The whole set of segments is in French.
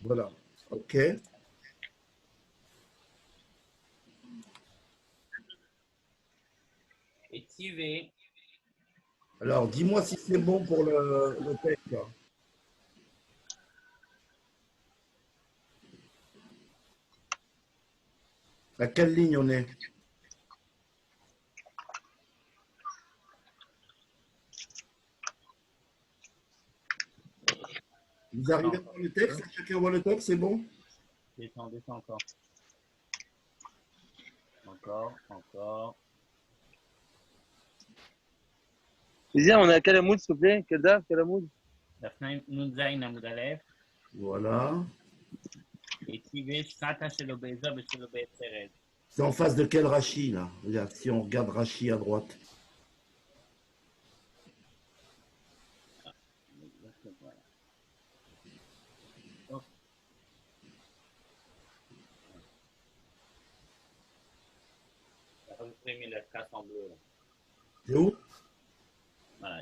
Voilà. OK. Et Tivé, Alors, dis-moi si c'est bon pour le texte, là. À quelle ligne on est? Vous arrivez à encore, voir le texte? Chacun voit le texte, c'est bon? descends encore. Encore. Izzy, on est à quel amoud, s'il te plaît? Quel daf? Quel amoud? Dafnaim Nunzaïn Amoud Aleph, Voilà. et Tivé, Shrata Shelo Be'ezov et Shelo Be'etzerez. C'est en face de quel Rachi, là? Regarde, si on regarde Rachi à droite. Voilà. Hop. Vous avez mis la trace en bleu. Là. C'est où? Voilà.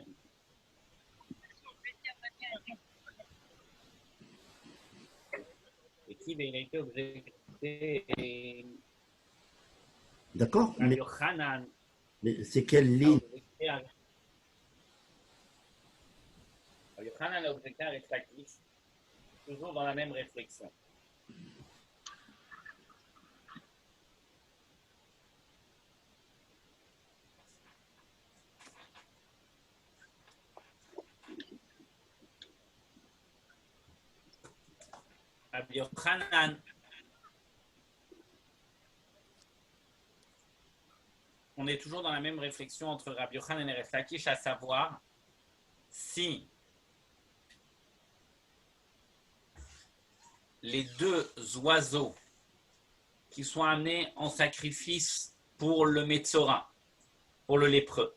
Et Tivé, il a été objecté. D'accord, Rabbi Yochanan mais c'est quelle a ligne? objecté à Rabbi Yochanan a objecté à Resh Lakish, toujours dans la même réflexion. Rabbi Yochanan, on est toujours dans la même réflexion entre Rabbi Yochanan et Resh Lakish, à savoir si les deux oiseaux qui sont amenés en sacrifice pour le Metzora, pour le lépreux,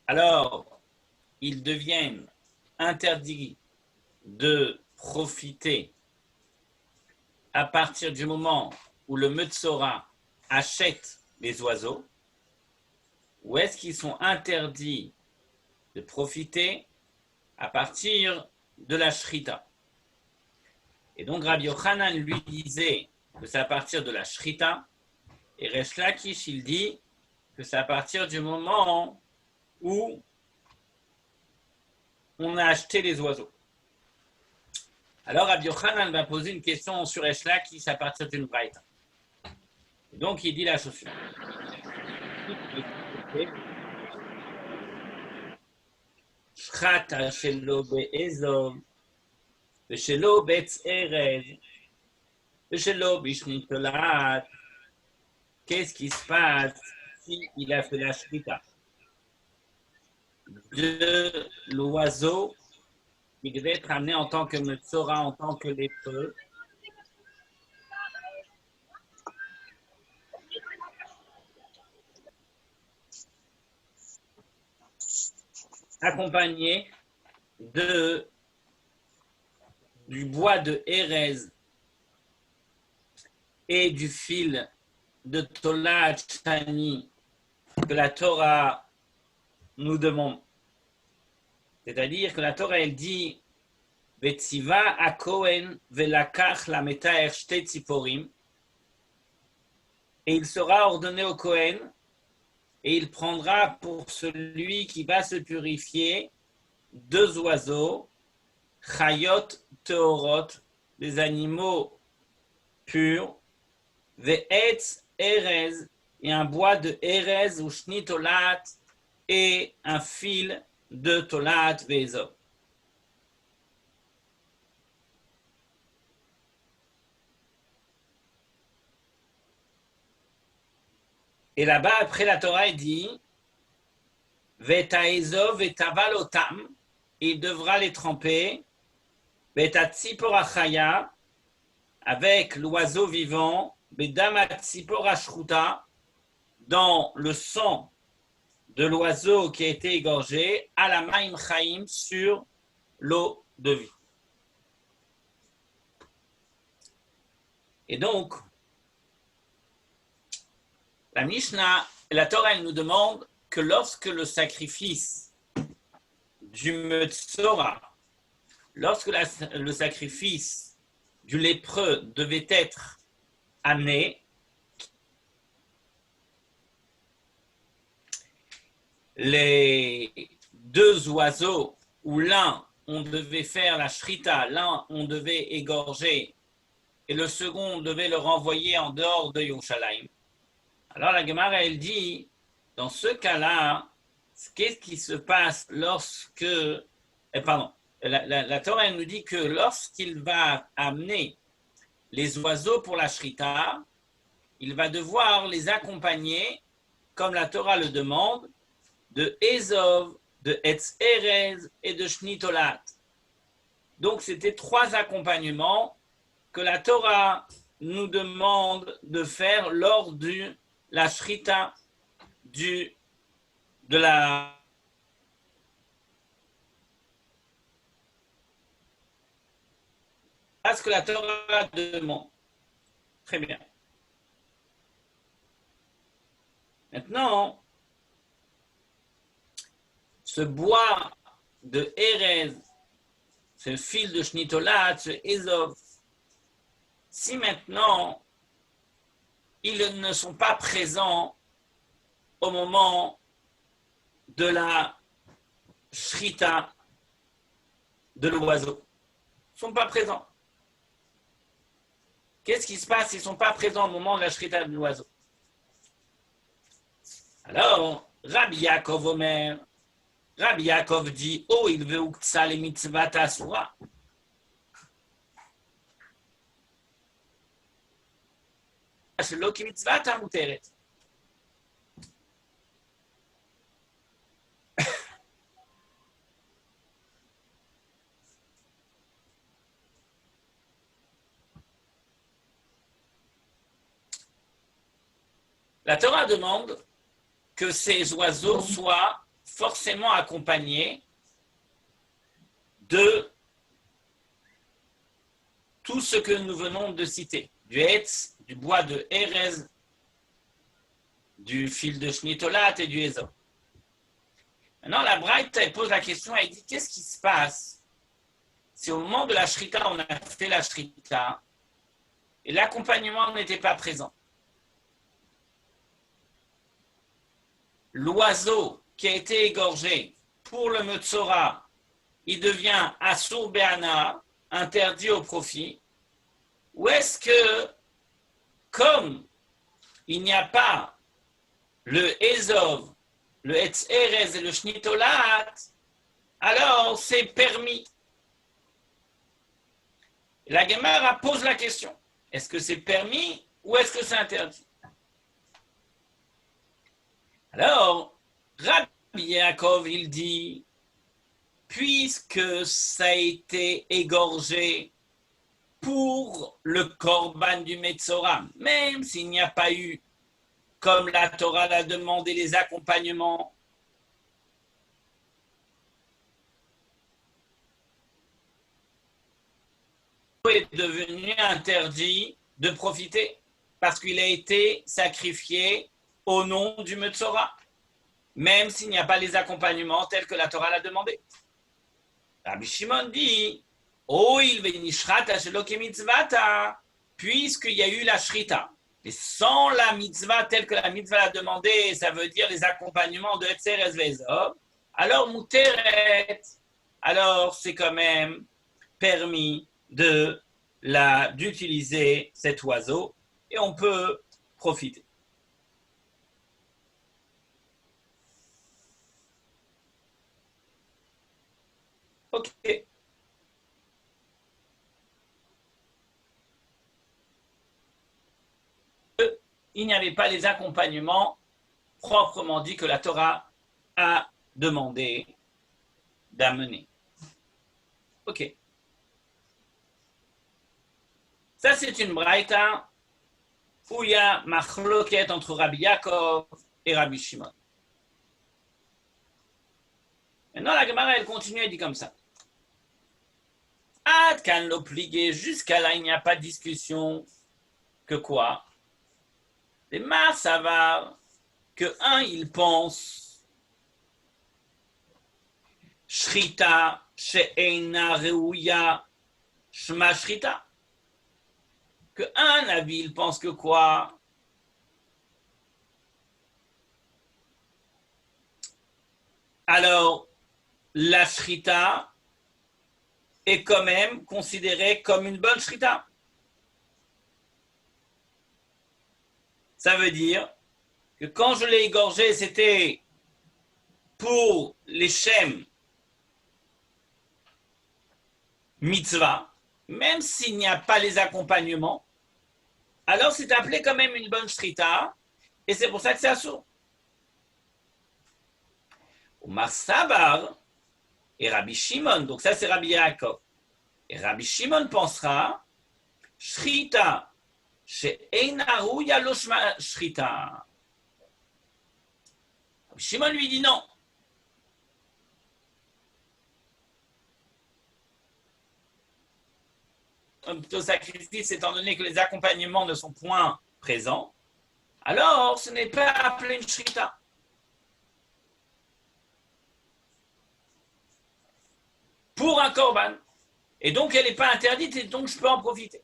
alors ils deviennent interdits de profiter à partir du moment où le Metzora achète les oiseaux, ou est-ce qu'ils sont interdits de profiter à partir de la Shrita? Et donc Rabbi Yochanan lui disait que c'est à partir de la Shrita, et Resh Lakish il dit que c'est à partir du moment où on a acheté les oiseaux. Alors Rabbi Yochanan va poser une question sur Resh Lakish à partir d'une braïta. Donc il dit la chose suivante. Shrata shelo be'ezov, ושלא בעץ ארז, ושלא בשנית תולעת, qu'est-ce qui se passe s'il a fait la shrita de l'oiseau qui devait être amené en tant que metzora, en tant que lépreux, accompagné du bois de Erez et du fil de Tolat Shani que la Torah nous demande. C'est-à-dire que la Torah, elle dit Vetziva a Kohen velakach la metaer shte tziporim, et il sera ordonné au Kohen, et il prendra pour celui qui va se purifier 2 oiseaux, chayot teorot, des animaux purs, ve'etz erez, et un bois de erez ou shni tolat, et un fil de tolat ve'ezov. Et là-bas, après la Torah, il dit Vetaezov vetavalotam, il devra les tremper, Vetatsiporachaya, avec l'oiseau vivant, Bedamatsiporashruta, dans le sang de l'oiseau qui a été égorgé, à la Maim Chaim, sur l'eau de vie. Et donc, la Mishnah, la Torah, elle nous demande que lorsque le sacrifice du Metzora, lorsque le sacrifice du lépreux devait être amené, les deux oiseaux, où l'un, on devait faire la shrita, l'un, on devait égorger, et le second, on devait le renvoyer en dehors de Yerushalayim. Alors la Gemara, elle dit, dans ce cas-là, qu'est-ce qui se passe lorsque... la Torah, elle nous dit que lorsqu'il va amener les oiseaux pour la shrita, il va devoir les accompagner, comme la Torah le demande, de Ezov, de Etz Erez et de Shnitolat. Donc, c'était 3 accompagnements que la Torah nous demande de faire lors de la shrita de la... ce que la Torah demande. Très bien. Maintenant, ce bois de Erez, ce fil de Shnitolat, ce Ezov, si maintenant ils ne sont pas présents au moment de la shrita de l'oiseau, ils ne sont pas présents. Qu'est-ce qui se passe s'ils ne sont pas présents au moment de la shrita de l'oiseau? Alors, Rabbi Yaakov Omer, Rabbi Yaakov dit, oh, il veut uktsa le mitzvat asura. שלא כמצוות המותרת. La Torah demande que ces oiseaux soient forcément accompagnés de tout ce que nous venons de citer, du Hetz, du bois de Erez, du fil de Shnitolat et du Ezov. Maintenant, la Braïta pose la question, elle dit, qu'est-ce qui se passe si au moment de la shrita, on a fait la shrita et l'accompagnement n'était pas présent? L'oiseau qui a été égorgé pour le Metzora, il devient Asur Be'ana, interdit au profit, ou est-ce que, comme il n'y a pas le Ezov, le Etz Erez et le Shnitolat, alors c'est permis? La Gemara pose la question, est-ce que c'est permis ou est-ce que c'est interdit? Alors, Rabbi Yaakov, il dit, puisque ça a été égorgé pour le Korban du Metzora, même s'il n'y a pas eu, comme la Torah l'a demandé, les accompagnements, est devenu interdit de profiter parce qu'il a été sacrifié au nom du Metzora, même s'il n'y a pas les accompagnements tels que la Torah l'a demandé. Rabbi Shimon dit, oh, il venishrat shelo kemitzvata, puisqu'il y a eu la shrita. Et sans la mitzvah telle que la mitzvah l'a demandé, ça veut dire les accompagnements de Etzer Ezvezov, alors muteret, alors c'est quand même permis d'utiliser cet oiseau et on peut profiter. Ok. Il n'y avait pas les accompagnements proprement dit que la Torah a demandé d'amener. Ok. Ça, c'est une braïta où il y a machloket entre Rabbi Yaakov et Rabbi Shimon. Maintenant, la Gemara, elle continue, elle dit comme ça. Ad kan lo pligué, jusqu'à là, il n'y a pas de discussion. Que quoi? Les Mar Savar, que un, il pense Shrita she'eina reuya shma Shrita. qu'un avis, il pense que quoi? Alors, la shrita est quand même considérée comme une bonne shrita. Ça veut dire que quand je l'ai égorgé, c'était pour les shem mitzvah, même s'il n'y a pas les accompagnements, alors c'est appelé quand même une bonne shrita, et c'est pour ça que c'est assourd. Omar Sabar et Rabbi Shimon, donc ça c'est Rabbi Yaakov. Et Rabbi Shimon pensera, shrita, she'eina rouya lo shrita. Rabbi Shimon lui dit non. Au sacrifice, étant donné que les accompagnements ne sont point présents, alors ce n'est pas appelé une shrita. Pour un korban. Et donc, elle n'est pas interdite et donc je peux en profiter.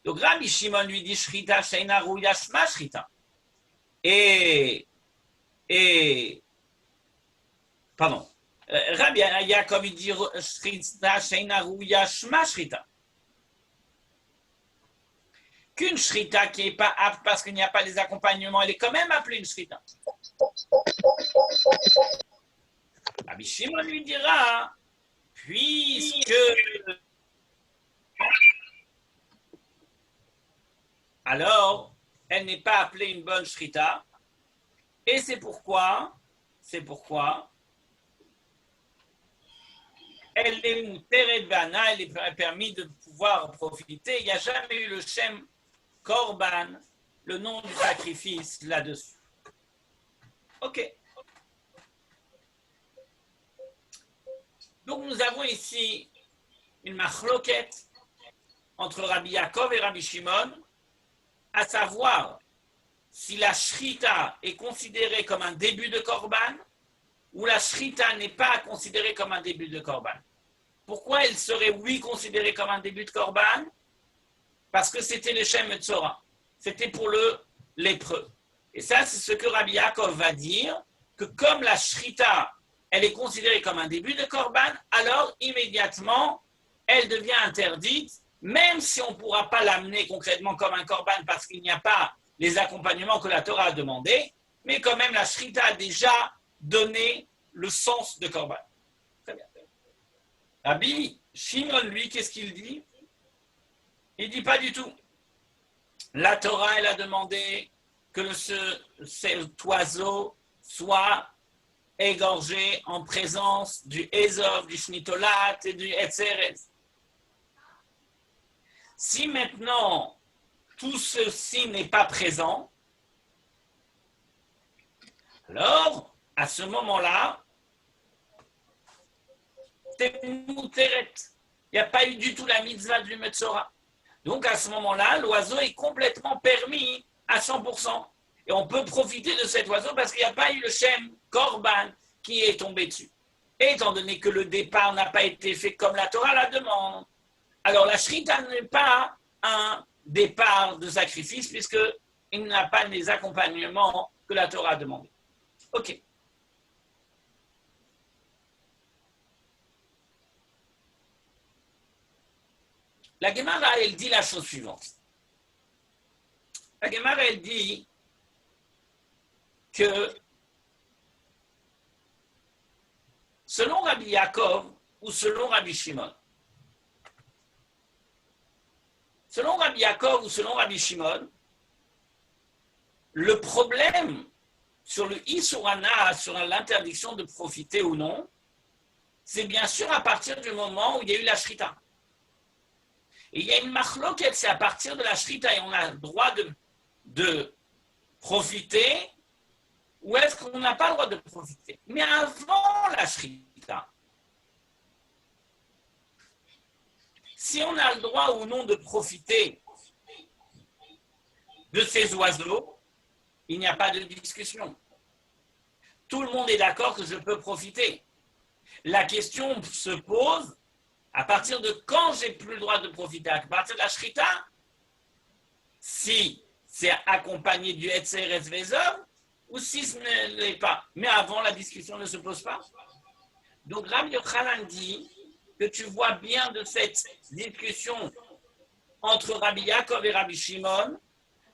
Donc, Rabbi Shimon lui dit shrita sheina rouya shma shrita. Pardon. Rabbi Yaakov dit shrita sheina rouya shma shrita. Qu'une shrita qui n'est pas apte parce qu'il n'y a pas les accompagnements, elle est quand même appelée une shrita. Rabbi Shimon lui dira, puisque alors elle n'est pas appelée une bonne shrita, et c'est pourquoi elle est muteret vana, elle est permis de pouvoir profiter. Il n'y a jamais eu le shem korban, le nom du sacrifice là-dessus. Ok. Donc nous avons ici une machloket entre Rabbi Yaakov et Rabbi Shimon, à savoir si la shrita est considérée comme un début de korban ou la shrita n'est pas considérée comme un début de korban. Pourquoi elle serait, oui, considérée comme un début de korban? Parce que c'était le Shem Tzora. C'était pour le lépreux. Et ça, c'est ce que Rabbi Yaakov va dire, que comme la shrita, elle est considérée comme un début de korban, alors immédiatement, elle devient interdite, même si on ne pourra pas l'amener concrètement comme un korban parce qu'il n'y a pas les accompagnements que la Torah a demandé, mais quand même la shrita a déjà donné le sens de korban. Très bien. Rabbi Shimon, lui, qu'est-ce qu'il dit? Il ne dit pas du tout. La Torah, elle a demandé que cet oiseau soit égorgé en présence du Ezov, du Shnitolat et du Etzerez. Si maintenant tout ceci n'est pas présent, alors à ce moment-là, c'est Mouteret. Il n'y a pas eu du tout la mitzvah du Metzora. Donc à ce moment-là, l'oiseau est complètement permis à 100%. Et on peut profiter de cet oiseau parce qu'il n'y a pas eu le Shem Korban qui est tombé dessus. Et étant donné que le départ n'a pas été fait comme la Torah la demande, alors la shrita n'est pas un départ de sacrifice puisqu'il n'a pas les accompagnements que la Torah a demandé. Ok. La Gemara, elle dit la chose suivante. La Gemara, elle dit que selon Rabbi Yaakov ou selon Rabbi Shimon, selon Rabbi Yaakov ou selon Rabbi Shimon, le problème sur le Isurana, sur l'interdiction de profiter ou non, c'est bien sûr à partir du moment où il y a eu la shrita. Et il y a une machloket, c'est à partir de la shrita et on a le droit de profiter ou est-ce qu'on n'a pas le droit de profiter? Mais avant la shrita, si on a le droit ou non de profiter de ces oiseaux, il n'y a pas de discussion. Tout le monde est d'accord que je peux profiter. La question se pose à partir de quand j'ai plus le droit de profiter, à partir de la shrita si c'est accompagné du Etzer Vezov ou si ce ne l'est pas. Mais avant, la discussion ne se pose pas. Donc, Rabbi Yochanan dit que tu vois bien de cette discussion entre Rabbi Yaakov et Rabbi Shimon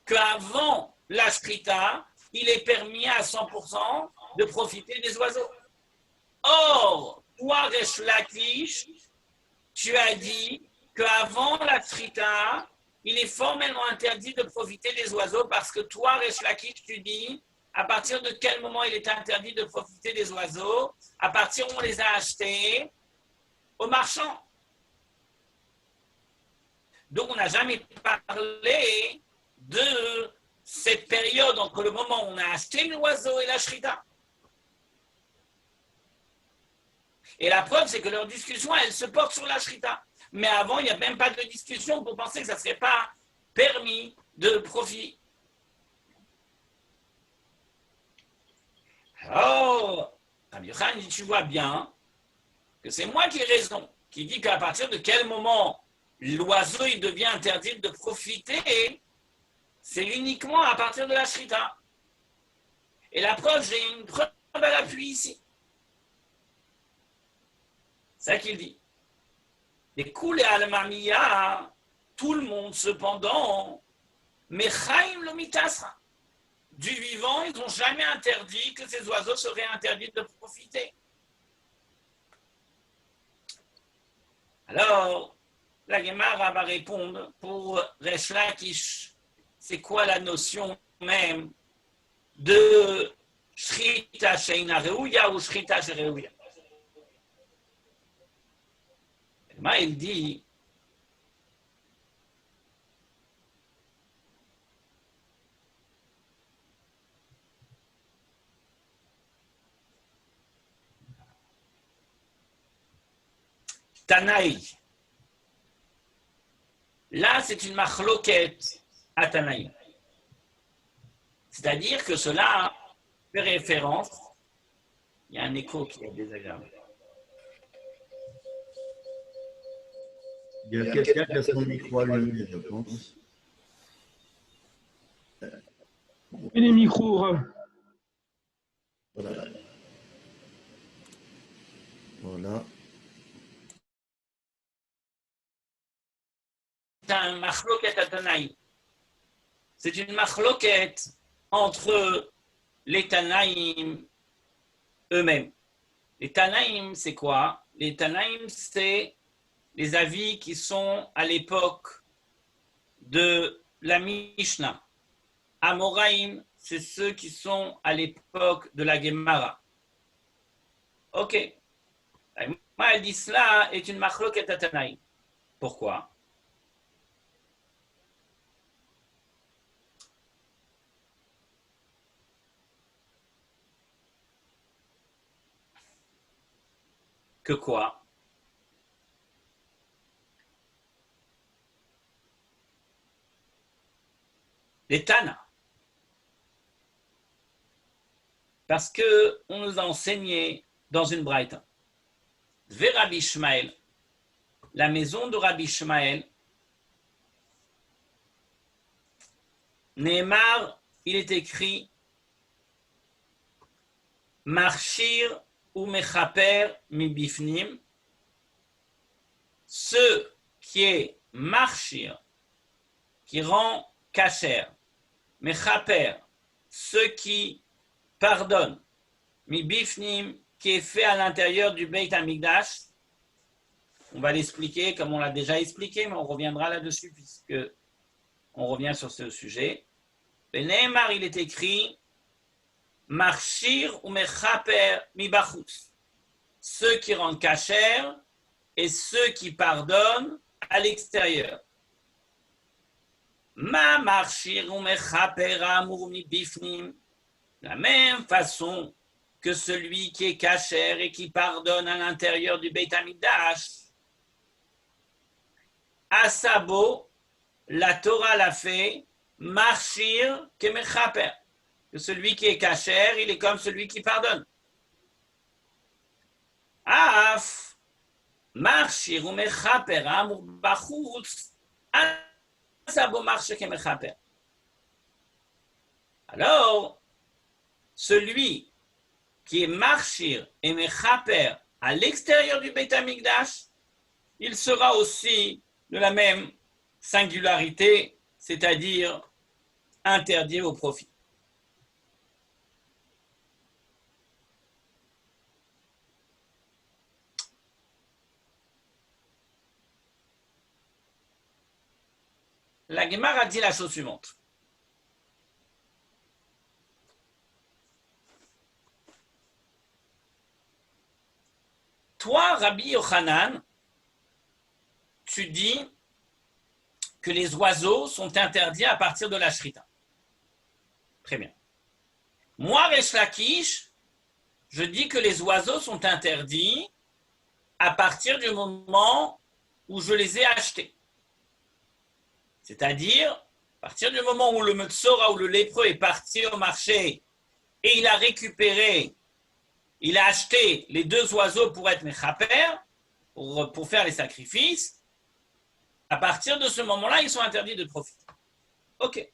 qu'avant la Shrita, il est permis à 100% de profiter des oiseaux. Or, toi, Resh Lakish, tu as dit qu'avant la Shrita, il est formellement interdit de profiter des oiseaux parce que toi, Resh Lakish, tu dis à partir de quel moment il est interdit de profiter des oiseaux? À partir où on les a achetés aux marchands. Donc, on n'a jamais parlé de cette période entre le moment où on a acheté l'oiseau et la shrita. Et la preuve, c'est que leur discussion, elle se porte sur la shrita. Mais avant, il n'y a même pas de discussion pour penser que ça ne serait pas permis de profit. Alors, Rabbi Yochanan dit, tu vois bien que c'est moi qui ai raison, qui dit qu'à partir de quel moment l'oiseau il devient interdit de profiter, c'est uniquement à partir de la shrita. Et la preuve, j'ai une preuve à l'appui ici. C'est ça qu'il dit. Les coulées à al-Mamiya, tout le monde cependant, mais Chaim le mitasra. Du vivant, ils n'ont jamais interdit que ces oiseaux seraient interdits de profiter. Alors, la Gemara va répondre pour Resh Lakish, c'est quoi la notion même de Shrita Sheina Reuya ou Shrita Reuya? Il dit Tanaï. Là, c'est une machloket à Tanaï. C'est-à-dire que cela fait référence. Il y a un écho qui est désagréable. Il y a quelqu'un qui a son micro allumé, je pense. Et les micros. Voilà. Voilà. C'est un machloket à Tanaï. C'est une machloket entre les Tanaïm eux-mêmes. Les Tanaïm, c'est quoi? Les Tanaïm, c'est les avis qui sont à l'époque de la Mishnah. Amoraïm, c'est ceux qui sont à l'époque de la Gemara. Ok. Moi, elle dit cela est une machloket à Tanaïm. Pourquoi? Que quoi? Les Tana. Parce qu'on nous a enseigné dans une braïta. Ve Rabbi Ishmael, la maison de Rabbi Ishmael, Neymar, il est écrit Marchir ou Mechaper mi bifnim, ce qui est Marchir, qui rend kasher, Mechaper, ce qui pardonne, mi bifnim, qui est fait à l'intérieur du Beit Hamikdash. On va l'expliquer comme on l'a déjà expliqué, mais on reviendra là-dessus puisque on revient sur ce sujet. Neymar, il est écrit Marchir ou Mechaper mi bachutz, ceux qui rendent kasher et ceux qui pardonnent à l'extérieur. Ma marchir ou Mechaper amur mi bifnim, de la même façon que celui qui est kasher et qui pardonne à l'intérieur du Beit Hamikdash. Asabo, la Torah l'a fait, marchir que mechaper. Que celui qui est kasher, il est comme celui qui pardonne. Af, marchir ou mechaper, amur bachutz, Alors, celui qui est marchir et mechaper à l'extérieur du Beit Hamikdash, il sera aussi de la même singularité, c'est-à-dire interdit au profit. La Gemara dit la chose suivante. Toi, Rabbi Yochanan, tu dis que les oiseaux sont interdits à partir de la shrita. Très bien. Moi, Resh Lakish, je dis que les oiseaux sont interdits à partir du moment où je les ai achetés. C'est-à-dire, à partir du moment où le Metzora ou le lépreux est parti au marché et il a récupéré, il a acheté les deux oiseaux pour être mechaper, pour faire les sacrifices, à partir de ce moment-là, ils sont interdits de profiter. Ok.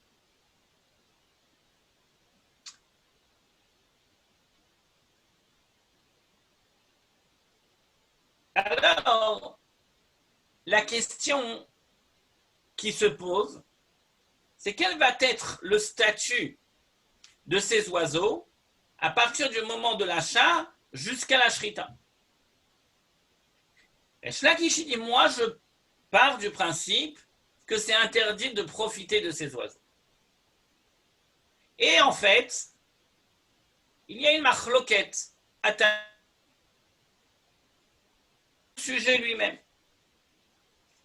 Alors, la question qui se pose, c'est quel va être le statut de ces oiseaux à partir du moment de l'achat jusqu'à la shrita. Et Shlakish dit, moi je pars du principe que c'est interdit de profiter de ces oiseaux. Et en fait, il y a une machloquette à le sujet lui-même.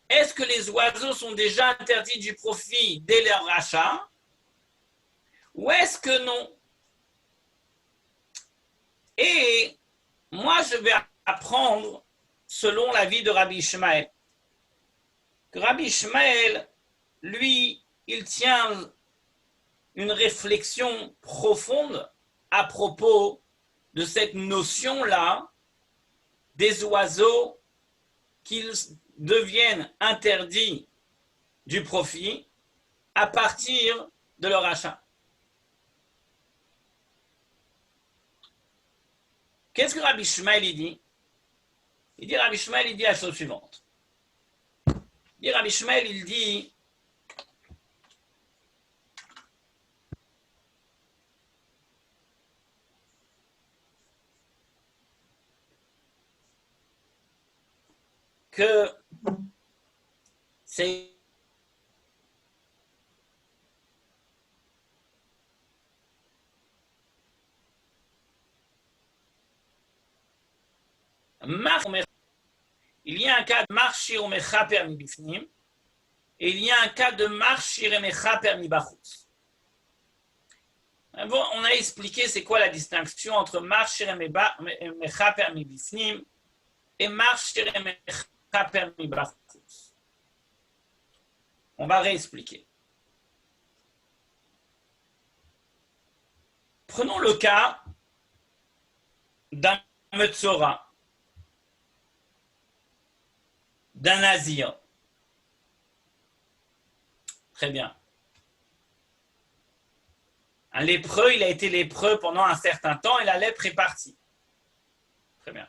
Est-ce que les oiseaux sont déjà interdits du profit dès leur rachat? Ou est-ce que non? Et moi, je vais apprendre selon l'avis de Rabbi Ishmael. Que Rabbi Ishmael, lui, il tient une réflexion profonde à propos de cette notion-là des oiseaux qu'ils deviennent interdits du profit à partir de leur achat. Qu'est-ce que Rabbi Ishmael dit? Rabbi Ishmael dit la chose suivante. Rabbi Ishmael, il dit que c'est il y a un cas de marchir mechaper mi bifnim et il y a un cas de marchir mechaper mi bachutz. Bon, on a expliqué c'est quoi la distinction entre marchir mechaper mi bifnim et marchir mechaper mi bachutz. On va réexpliquer. Prenons le cas d'un Metzora, d'un Nazir. Très bien. Un lépreux, il a été lépreux pendant un certain temps et la lèpre est partie. Très bien.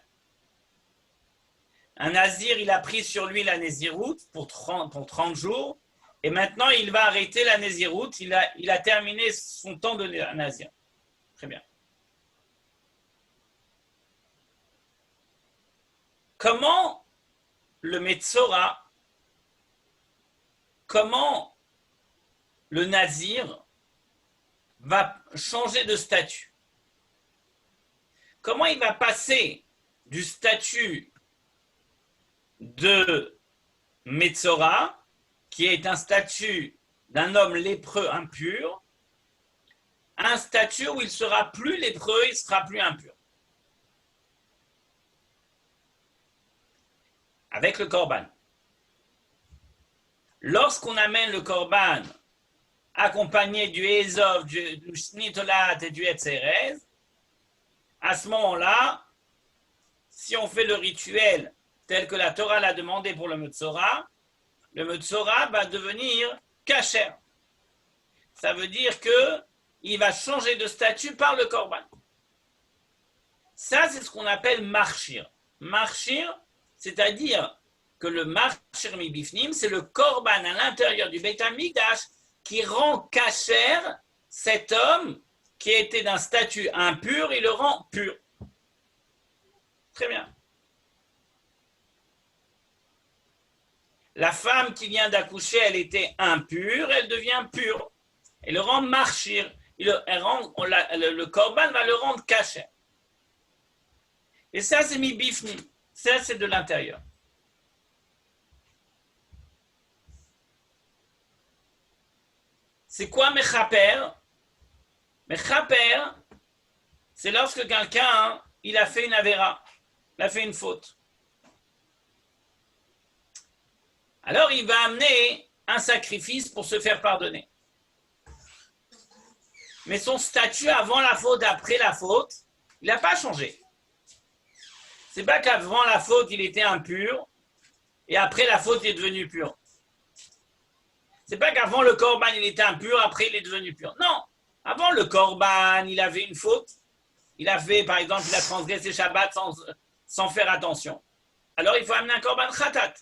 Un Nazir, il a pris sur lui la Néziroute pour 30 jours et maintenant il va arrêter la Néziroute. Il a terminé son temps de Nazir. Très bien. Comment le Metzora, comment le Nazir va changer de statut? Comment il va passer du statut de Metzora, qui est un statut d'un homme lépreux impur, à un statut où il ne sera plus lépreux, il ne sera plus impur? Avec le korban. Lorsqu'on amène le korban accompagné du Ezov, du Shnitolat et du Etzerez, à ce moment-là, si on fait le rituel tel que la Torah l'a demandé pour le Metzora va devenir kasher. Ça veut dire qu'il va changer de statut par le korban. Ça, c'est ce qu'on appelle marchir. Marchir, c'est-à-dire que le marchir mibifnim, c'est le korban à l'intérieur du Beit HaMikdash qui rend kasher cet homme qui était d'un statut impur, il le rend pur. Très bien. La femme qui vient d'accoucher, elle était impure, elle devient pure. Elle le rend marchir. Le korban va le rendre kasher. Et ça, c'est mi bifnim. Ça, c'est de l'intérieur. C'est quoi mechaper? Mechaper, c'est lorsque quelqu'un, il a fait une avéra, il a fait une faute. Alors, il va amener un sacrifice pour se faire pardonner. Mais son statut avant la faute, après la faute, il n'a pas changé. C'est pas qu'avant la faute, il était impur, et après la faute, il est devenu pur. C'est pas qu'avant le korban, il était impur, après il est devenu pur. Non, avant le korban, il avait une faute. Il a fait, par exemple, il a transgressé Shabbat sans faire attention. Alors, il faut amener un korban khatat.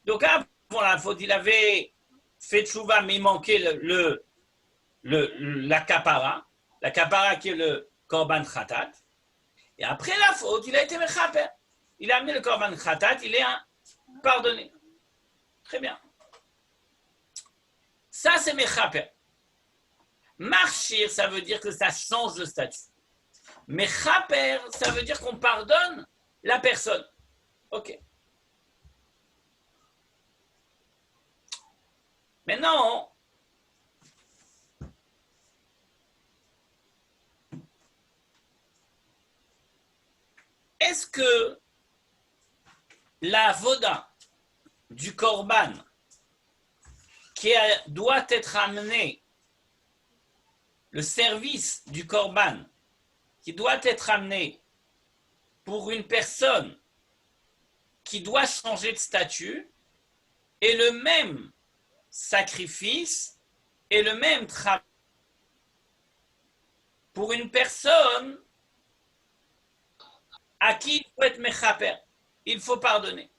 Donc, avant la faute, il avait fait tchouva, mais il manquait la kapara. La kapara qui est le korban khatat. Et après la faute, il a été mechaper. Il a amené le korban khatat, il est pardonné. Très bien. Ça, c'est mechaper. Marchir, ça veut dire que ça change de statut. Mechaper, ça veut dire qu'on pardonne la personne. Ok. Maintenant, est-ce que la voda du korban doit être amené, le service du korban qui doit être amené pour une personne qui doit changer de statut est le même sacrifice et le même travail pour une personne à qui il faut être mechaper, il faut pardonner.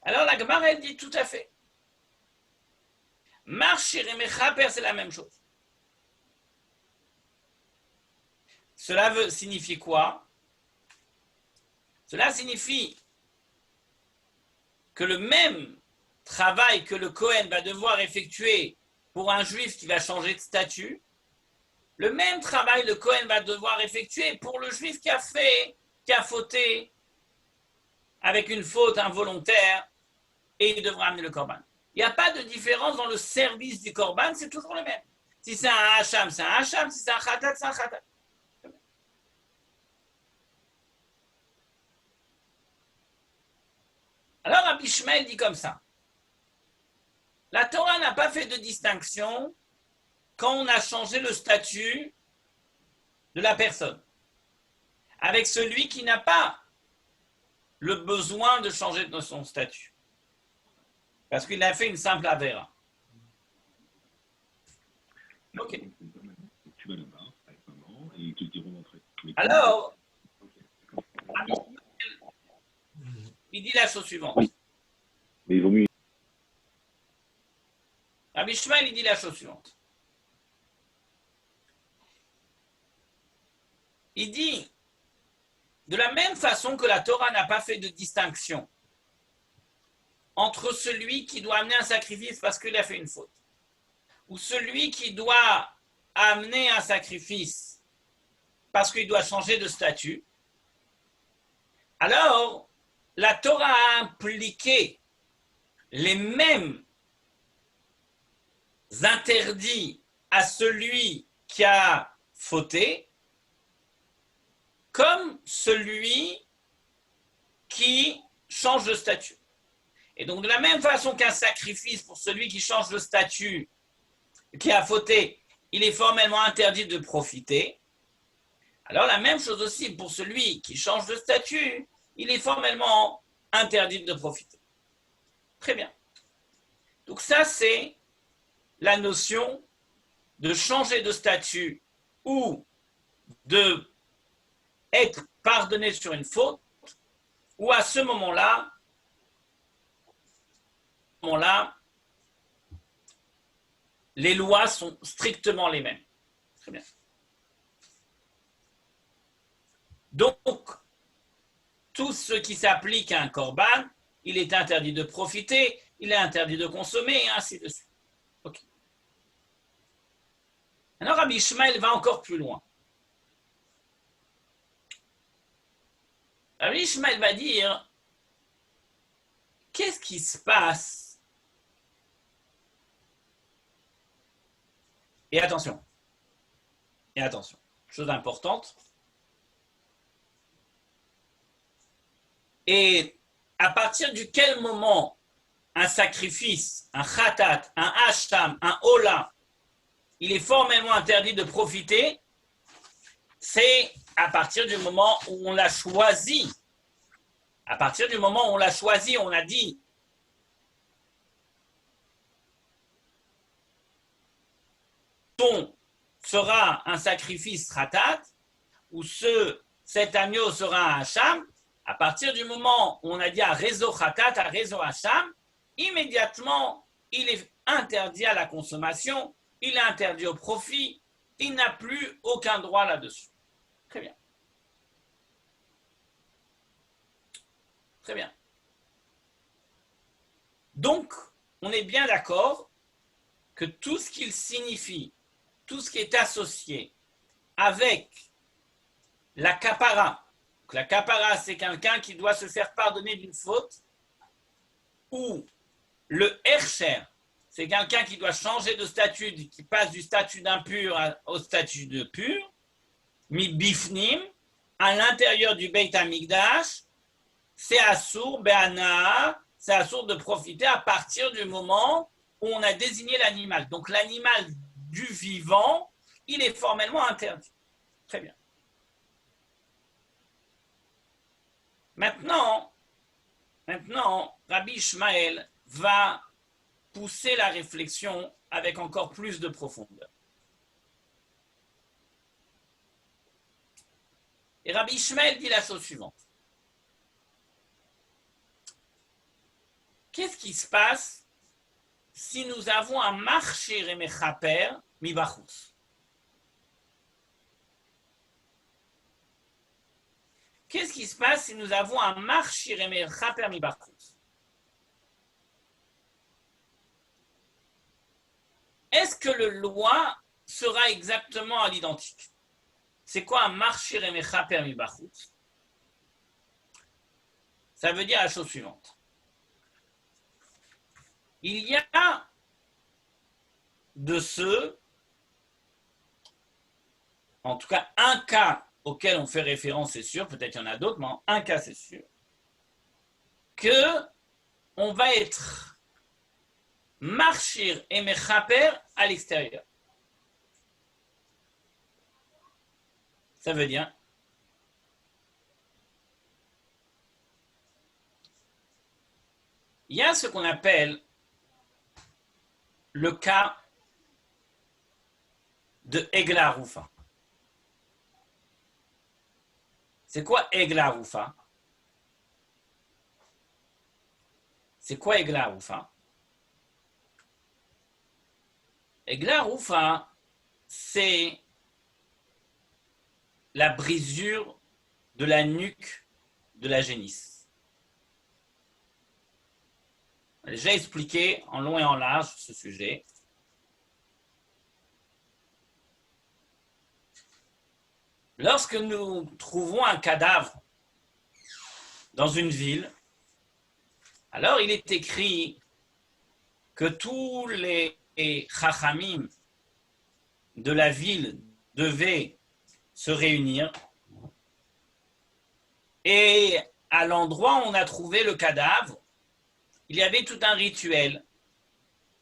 Alors la Gemara, elle dit tout à fait. Marchir et mechaper, c'est la même chose. Cela signifie quoi? Cela signifie que le même travail que le Kohen va devoir effectuer pour un juif qui va changer de statut, le même travail le Kohen va devoir effectuer pour le juif qui a fauté avec une faute involontaire et il devra amener le korban. Il n'y a pas de différence dans le service du korban, c'est toujours le même. Si c'est un hacham, c'est un hacham. Si c'est un khatat, c'est un khatat. Alors Rabbi Ishmael dit comme ça. La Torah n'a pas fait de distinction quand on a changé le statut de la personne avec celui qui n'a pas le besoin de changer de son statut. Parce qu'il a fait une simple avéra. Ok. Tu vas là-bas avec maman et ils te diront d'entrer. Alors, il dit la chose suivante. Oui. Mais il vaut mieux. Rabbi Ishmael, il dit la chose suivante. Il dit, de la même façon que la Torah n'a pas fait de distinction entre celui qui doit amener un sacrifice parce qu'il a fait une faute, ou celui qui doit amener un sacrifice parce qu'il doit changer de statut, alors la Torah a impliqué les mêmes interdits à celui qui a fauté comme celui qui change de statut. Et donc, de la même façon qu'un sacrifice pour celui qui change de statut, qui a fauté, il est formellement interdit de profiter, alors la même chose aussi pour celui qui change de statut, il est formellement interdit de profiter. Très bien. Donc ça, c'est la notion de changer de statut ou de être pardonné sur une faute, ou à ce moment-là, les lois sont strictement les mêmes. Très bien. Donc, tout ce qui s'applique à un korban, il est interdit de profiter, il est interdit de consommer, et ainsi de suite. Okay. Alors, Rabbi Ishmael va encore plus loin. Rabbi Ishmael va dire, qu'est-ce qui se passe? Et attention, chose importante. Et à partir de quel moment un sacrifice, un khatat, un hasham, un ola, il est formellement interdit de profiter, c'est à partir du moment où on l'a choisi. À partir du moment où on l'a choisi, on a dit ton sera un sacrifice khatat, ou cet agneau sera un hasham. À partir du moment où on a dit à réseau khatat, à réseau hasham, immédiatement, il est interdit à la consommation, il est interdit au profit, il n'a plus aucun droit là-dessus. Très bien. Très bien. Donc, on est bien d'accord que tout ce qu'il signifie, tout ce qui est associé avec la kapara. La kapara, c'est quelqu'un qui doit se faire pardonner d'une faute, ou le hersher, c'est quelqu'un qui doit changer de statut, qui passe du statut d'impur au statut de pur, mi bifnim, à l'intérieur du Beit HaMikdash, c'est assour, be'ana, c'est assour de profiter à partir du moment où on a désigné l'animal. Donc l'animal du vivant, il est formellement interdit. Très bien. Maintenant, Rabbi Ishmael va pousser la réflexion avec encore plus de profondeur. Et Rabbi Ishmael dit la chose suivante. Qu'est-ce qui se passe si nous avons un marché remechaper mibachus? Qu'est-ce qui se passe si nous avons un marché remechaper mibachus? Est-ce que le loi sera exactement à l'identique? C'est quoi un marché remechaper mibachus? Ça veut dire la chose suivante. Il y a de ceux, en tout cas un cas auquel on fait référence, c'est sûr, peut-être il y en a d'autres, mais en un cas c'est sûr, que on va être marchir et mechaper à l'extérieur. Ça veut dire il y a ce qu'on appelle le cas de Egla Rufa. C'est quoi Egla Rufa? C'est quoi Egla Rufa? Egla Rufa, c'est la brisure de la nuque de la génisse. J'ai déjà expliqué en long et en large ce sujet. Lorsque nous trouvons un cadavre dans une ville, alors il est écrit que tous les chachamim de la ville devaient se réunir et à l'endroit où on a trouvé le cadavre, il y avait tout un rituel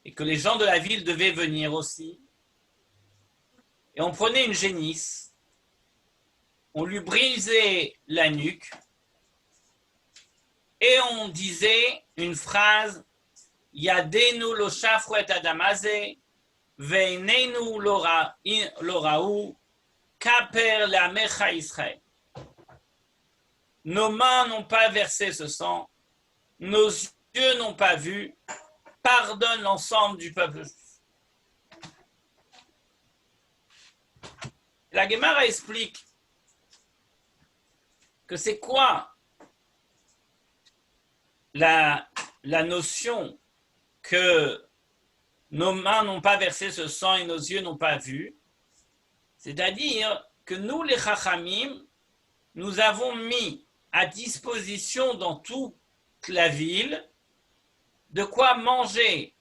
et que les gens de la ville devaient venir aussi. Et on prenait une génisse, on lui brisait la nuque et on disait une phrase Yadenu lo shafru et adamaze, veinenu lo ra'u, kaper le'amecha Israël. Nos mains n'ont pas versé ce sang, nos yeux n'ont pas vu, pardonne l'ensemble du peuple. La Gemara explique que c'est quoi la notion que nos mains n'ont pas versé ce sang et nos yeux n'ont pas vu. C'est-à-dire que nous, les Chachamim, nous avons mis à disposition dans toute la ville de quoi manger,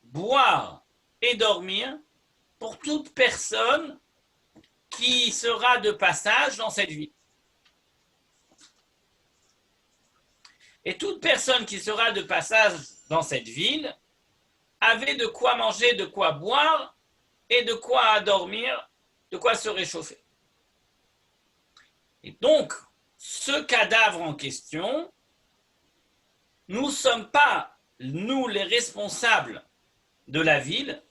boire et dormir pour toute personne qui sera de passage dans cette ville. Et toute personne qui sera de passage dans cette ville avait de quoi manger, de quoi boire et de quoi dormir, de quoi se réchauffer. Et donc, ce cadavre en question, nous ne sommes pas, nous les responsables de la ville,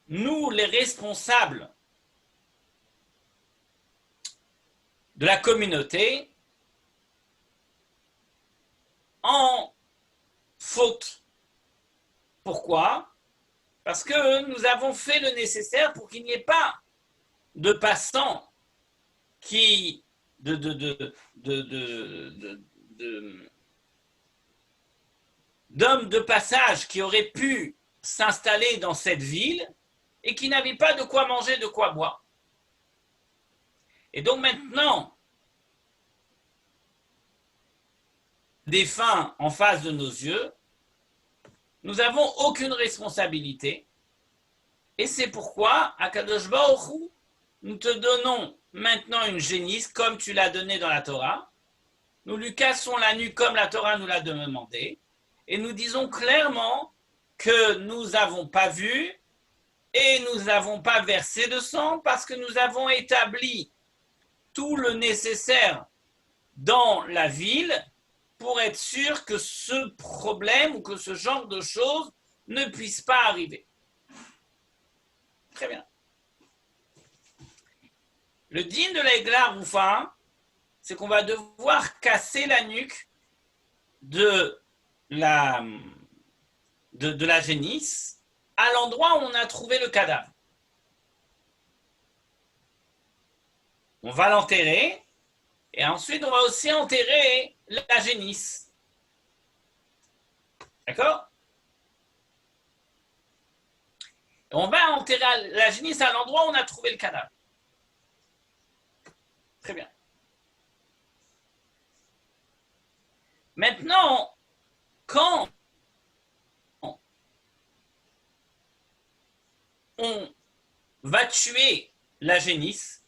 nous les responsables de la communauté, en faute. Pourquoi? Parce que nous avons fait le nécessaire pour qu'il n'y ait pas de passants qui d'hommes de passage qui auraient pu s'installer dans cette ville et qui n'avaient pas de quoi manger, de quoi boire. Et donc maintenant, défunts en face de nos yeux, nous n'avons aucune responsabilité. Et c'est pourquoi, Akadosh Baruch Hu, nous te donnons maintenant une génisse, comme tu l'as donné dans la Torah. Nous lui cassons la nuque comme la Torah nous l'a demandé. Et nous disons clairement que nous n'avons pas vu et nous n'avons pas versé de sang parce que nous avons établi tout le nécessaire dans la ville pour être sûr que ce problème ou que ce genre de choses ne puisse pas arriver. Très bien. Le din de l'Aigla Roufa, c'est qu'on va devoir casser la nuque de la génisse à l'endroit où on a trouvé le cadavre. On va l'enterrer et ensuite on va aussi enterrer la génisse. D'accord? On va enterrer la génisse à l'endroit où on a trouvé le cadavre. Très bien. Maintenant, quand on va tuer la génisse,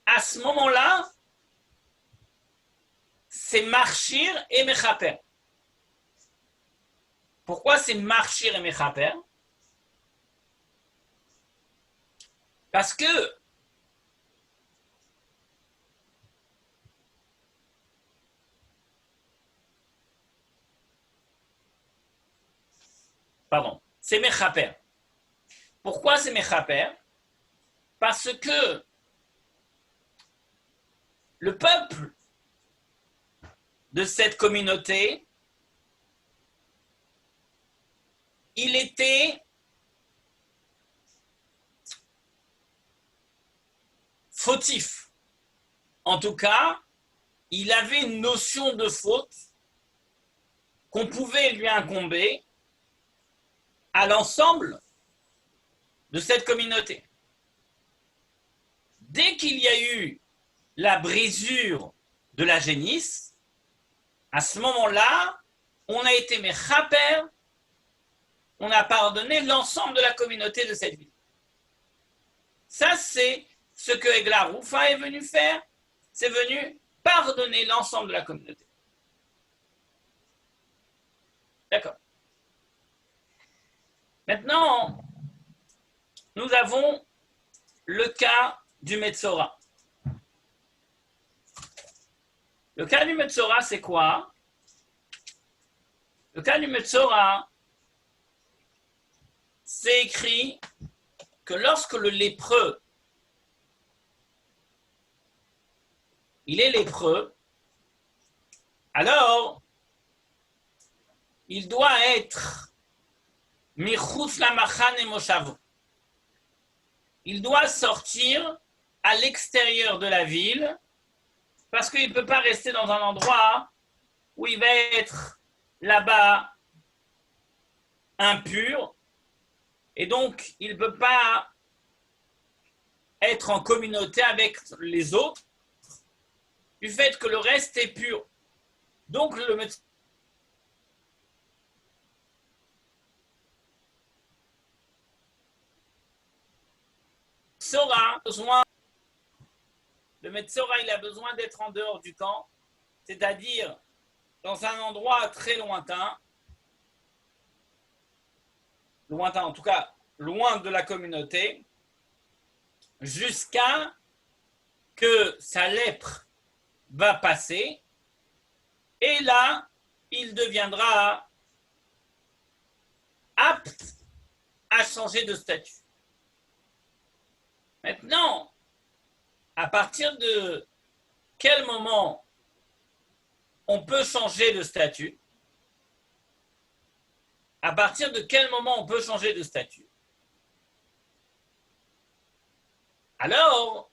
à ce moment-là, c'est marchir et mechaper. Pourquoi c'est marchir et mechaper? Parce que c'est mechaper. Pourquoi c'est mechaper? Parce que le peuple de cette communauté, il était fautif. En tout cas, il avait une notion de faute qu'on pouvait lui incomber à l'ensemble de cette communauté. Dès qu'il y a eu la brisure de la génisse, à ce moment-là, on a été mechaper, on a pardonné l'ensemble de la communauté de cette ville. Ça, c'est ce que Egla Roufa est venu faire, c'est venu pardonner l'ensemble de la communauté. D'accord. Maintenant, nous avons le cas du Metzora. Le cas du Metzora, c'est quoi? Le cas du Metzora, c'est écrit que lorsque le lépreux, il est lépreux, alors il doit être Michutz lamachan et moshav. Il doit sortir à l'extérieur de la ville parce qu'il ne peut pas rester dans un endroit où il va être là-bas impur et donc il ne peut pas être en communauté avec les autres du fait que le reste est pur. Donc le Metzora, il a besoin d'être en dehors du camp, c'est-à-dire dans un endroit très lointain en tout cas loin de la communauté, jusqu'à que sa lèpre va passer, et là, il deviendra apte à changer de statut. Maintenant, à partir de quel moment on peut changer de statut? À partir de quel moment on peut changer de statut? Alors,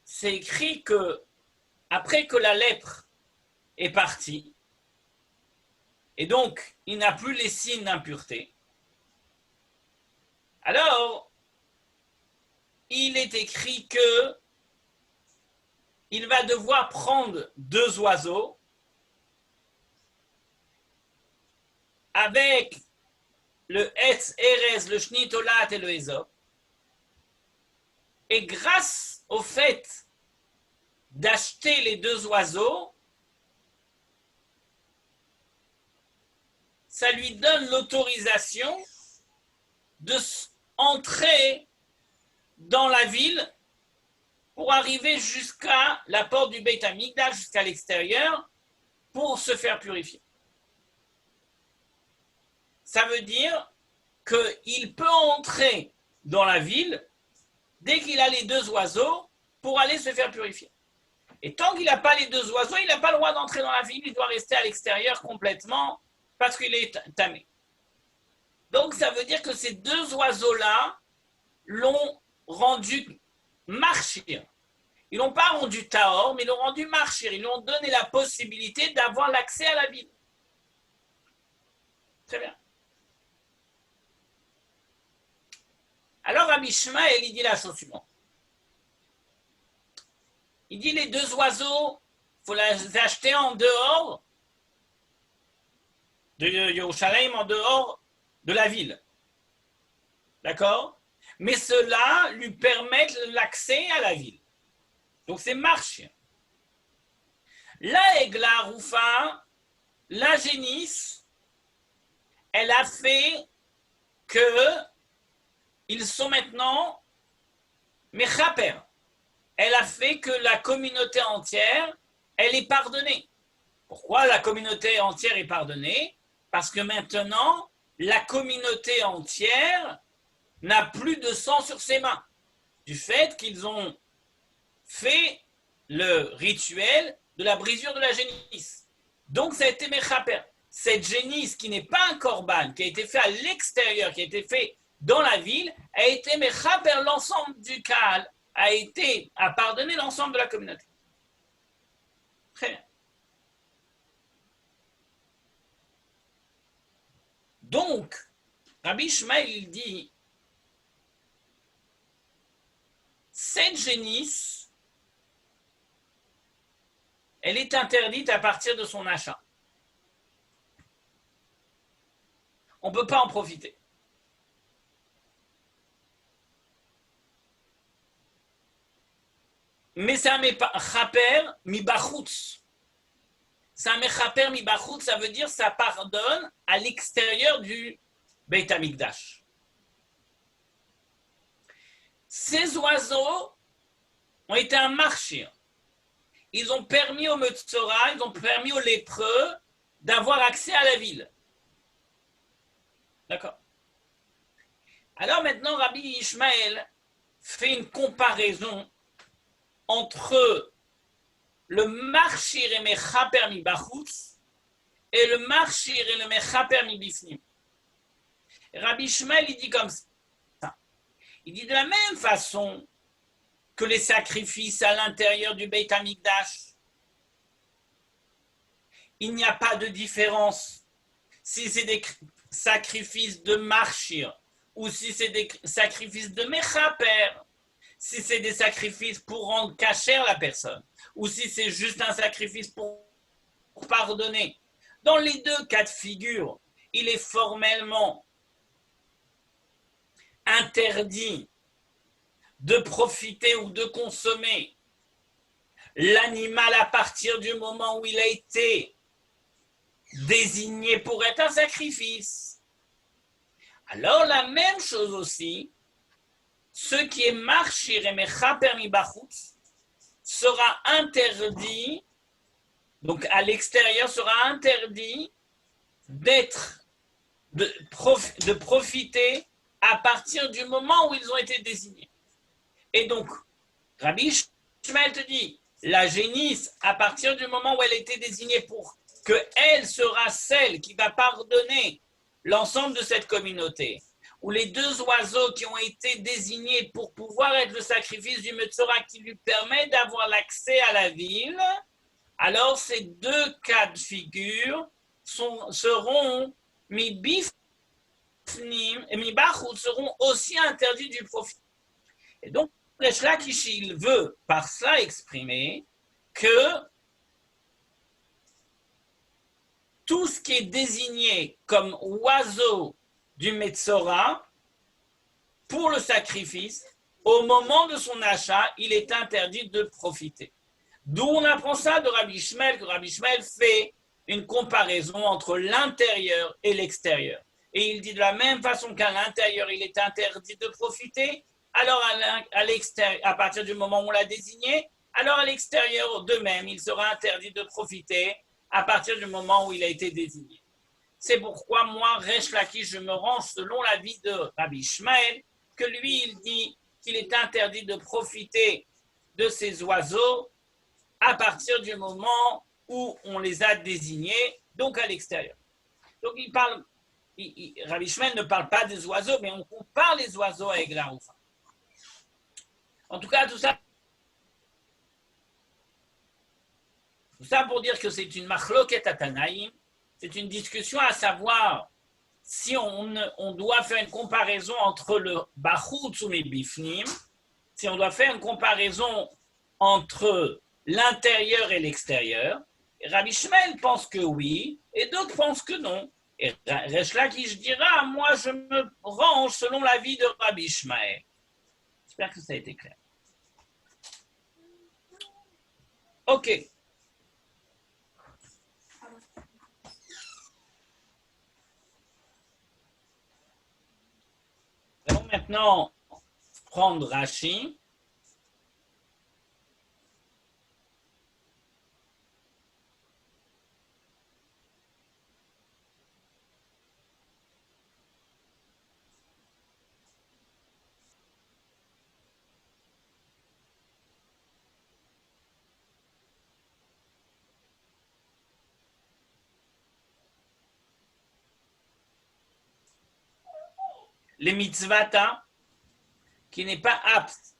c'est écrit que après que la lèpre est partie, et donc il n'a plus les signes d'impureté, alors il est écrit que il va devoir prendre 2 oiseaux avec le Etz Erez, le Shnitolat et le Ésope. Et grâce au fait d'acheter les 2 oiseaux, ça lui donne l'autorisation de entrer dans la ville pour arriver jusqu'à la porte du Beit Hamikdash, jusqu'à l'extérieur, pour se faire purifier. Ça veut dire qu'il peut entrer dans la ville dès qu'il a les 2 oiseaux pour aller se faire purifier. Et tant qu'il n'a pas les 2 oiseaux, il n'a pas le droit d'entrer dans la ville, il doit rester à l'extérieur complètement parce qu'il est tamé. Donc ça veut dire que ces 2 oiseaux-là l'ont rendu marchir. Ils l'ont pas rendu tahor, mais ils l'ont rendu marchir. Ils lui ont donné la possibilité d'avoir l'accès à la ville. Très bien. Alors Rabbi Ishmael, il dit la chose suivante. Il dit les 2 oiseaux, il faut les acheter en dehors de Yerushalayim, en dehors de la ville. D'accord? Mais cela lui permet l'accès à la ville. Donc c'est marche. La Egla Roufa, la génisse, elle a fait que ils sont maintenant mechaper. Elle a fait que la communauté entière, elle est pardonnée. Pourquoi la communauté entière est pardonnée? Parce que maintenant, la communauté entière n'a plus de sang sur ses mains, du fait qu'ils ont fait le rituel de la brisure de la génisse. Donc ça a été mechaper. Cette génisse qui n'est pas un korban, qui a été fait à l'extérieur, qui a été fait dans la ville, a été mechaper l'ensemble du Kahal, a pardonné l'ensemble de la communauté. Très bien. Donc, Rabbi Ishmael, il dit, cette génisse, elle est interdite à partir de son achat. On ne peut pas en profiter. Mais c'est un mechaper mi bachutz. C'est un mechaper mi bachutz, ça veut dire ça pardonne à l'extérieur du Beit Hamikdash. Ces oiseaux ont été un marchir. Ils ont permis aux Metzora, ils ont permis aux lépreux d'avoir accès à la ville. D'accord. Alors maintenant, Rabbi Ishmael fait une comparaison entre le marchir et mechaper mi bachutz et le marchir et le mechaper mi bifnim. Rabbi Ishmael, il dit comme ça. Il dit de la même façon que les sacrifices à l'intérieur du Beit HaMikdash, il n'y a pas de différence si c'est des sacrifices de marchir ou si c'est des sacrifices de mechaper, si c'est des sacrifices pour rendre cachère la personne ou si c'est juste un sacrifice pour pardonner. Dans les deux cas de figure, il est formellement interdit de profiter ou de consommer l'animal à partir du moment où il a été désigné pour être un sacrifice. Alors la même chose aussi, ce qui est marchir et mechaper mi bachutz sera interdit, donc à l'extérieur sera interdit de profiter à partir du moment où ils ont été désignés. Et donc, Rabbi Ishmael te dit, la génisse, à partir du moment où elle a été désignée pour qu'elle sera celle qui va pardonner l'ensemble de cette communauté, ou les deux oiseaux qui ont été désignés pour pouvoir être le sacrifice du Metzora qui lui permet d'avoir l'accès à la ville, alors ces deux cas de figure seront mi bifnim et mi bachut seront aussi interdits du profit. Et donc, Resh Lakish, il veut par cela exprimer que tout ce qui est désigné comme oiseau du Metzora pour le sacrifice, au moment de son achat, il est interdit de profiter. D'où on apprend ça de Rabbi Ishmael, que Rabbi Ishmael fait une comparaison entre l'intérieur et l'extérieur. Et il dit de la même façon qu'à l'intérieur, il est interdit de profiter, alors à l'extérieur, à partir du moment où on l'a désigné, alors à l'extérieur de même, il sera interdit de profiter à partir du moment où il a été désigné. C'est pourquoi moi, Resh Lakish, je me range selon l'avis de Rabbi Ishmael, que lui, il dit qu'il est interdit de profiter de ces oiseaux à partir du moment où on les a désignés, donc à l'extérieur. Donc Rabbi Ishmael ne parle pas des oiseaux, mais on compare les oiseaux avec la roufa. En tout cas, tout ça pour dire que c'est une machloket atanaïm, c'est une discussion à savoir si on doit faire une comparaison entre le bachutz ou le bifnim, si on doit faire une comparaison entre l'intérieur et l'extérieur. Et Rabbi Ishmael pense que oui, et d'autres pensent que non. Et Resh Lakish dira, moi je me range selon l'avis de Rabbi Ishmael. J'espère que ça a été clair. Ok. Nous allons maintenant prendre Rashi. Les mitzvata, qui n'est pas apte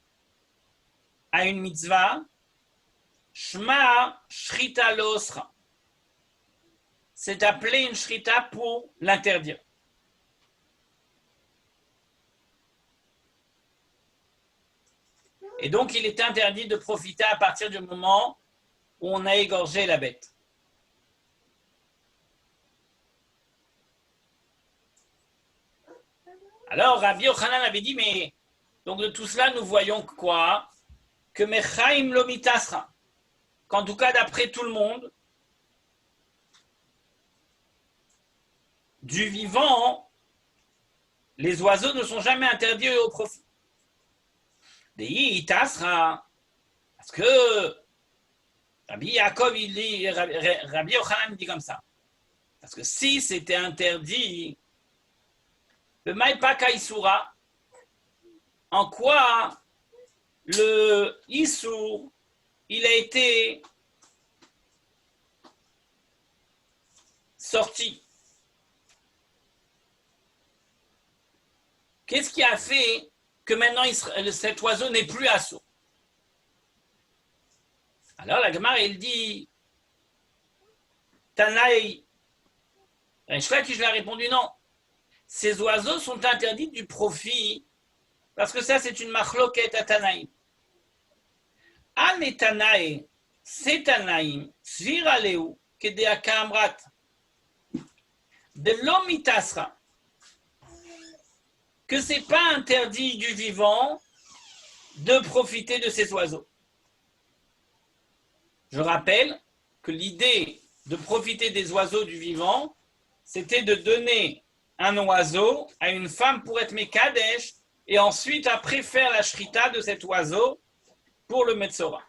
à une mitzvah, shma shrita losra. C'est appelé une shrita pour l'interdire. Et donc, il est interdit de profiter à partir du moment où on a égorgé la bête. Alors, Rabbi Yochanan avait dit, mais donc de tout cela, nous voyons quoi? Que Mechaim lomitasra, qu'en tout cas, d'après tout le monde, du vivant, les oiseaux ne sont jamais interdits au profit. Dei tasra, parce que Rabbi Yaakov, Rabbi Yochanan dit comme ça. Parce que si c'était interdit, le Maïpaka Isura, en quoi le Issour, il a été sorti? Qu'est-ce qui a fait que maintenant cet oiseau n'est plus assourd? Alors la Gemara, elle dit, Tanaï, je lui ai répondu non. Ces oiseaux sont interdits du profit, parce que ça c'est une machloket à Tanaïm. An et Tanaï, c'est Tanaïm, svira leu, kedea kamrat, de l'omitasra, que c'est pas interdit du vivant de profiter de ces oiseaux. Je rappelle que l'idée de profiter des oiseaux du vivant, c'était de donner un oiseau à une femme pour être Mekadesh et ensuite après faire la shrita de cet oiseau pour le Metzora.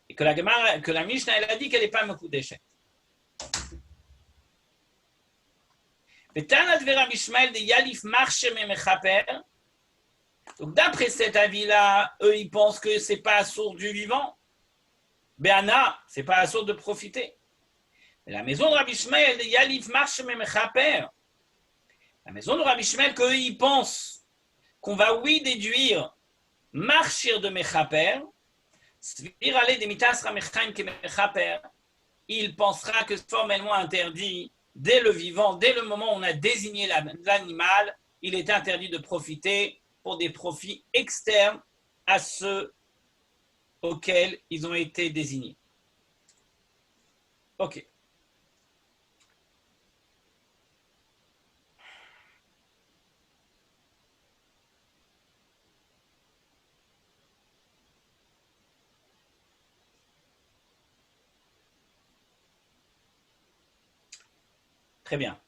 Et que la Mishnah, elle a dit qu'elle n'est pas Mekudeshet. Donc d'après cet avis-là, eux ils pensent que c'est pas assourd du vivant. Béana, c'est pas assourd de profiter. Mais la maison de Rabbi Ishmael de Yalif marche mechaper. La maison de Rabbi Ishmael qu'eux ils pensent qu'on va oui déduire marchir de mechaper. Svir aller des mitas ramechaim ke mechaper. Il pensera que c'est formellement interdit. Dès le vivant, dès le moment où on a désigné l'animal, il est interdit de profiter pour des profits externes à ceux auxquels ils ont été désignés. Ok. Très bien.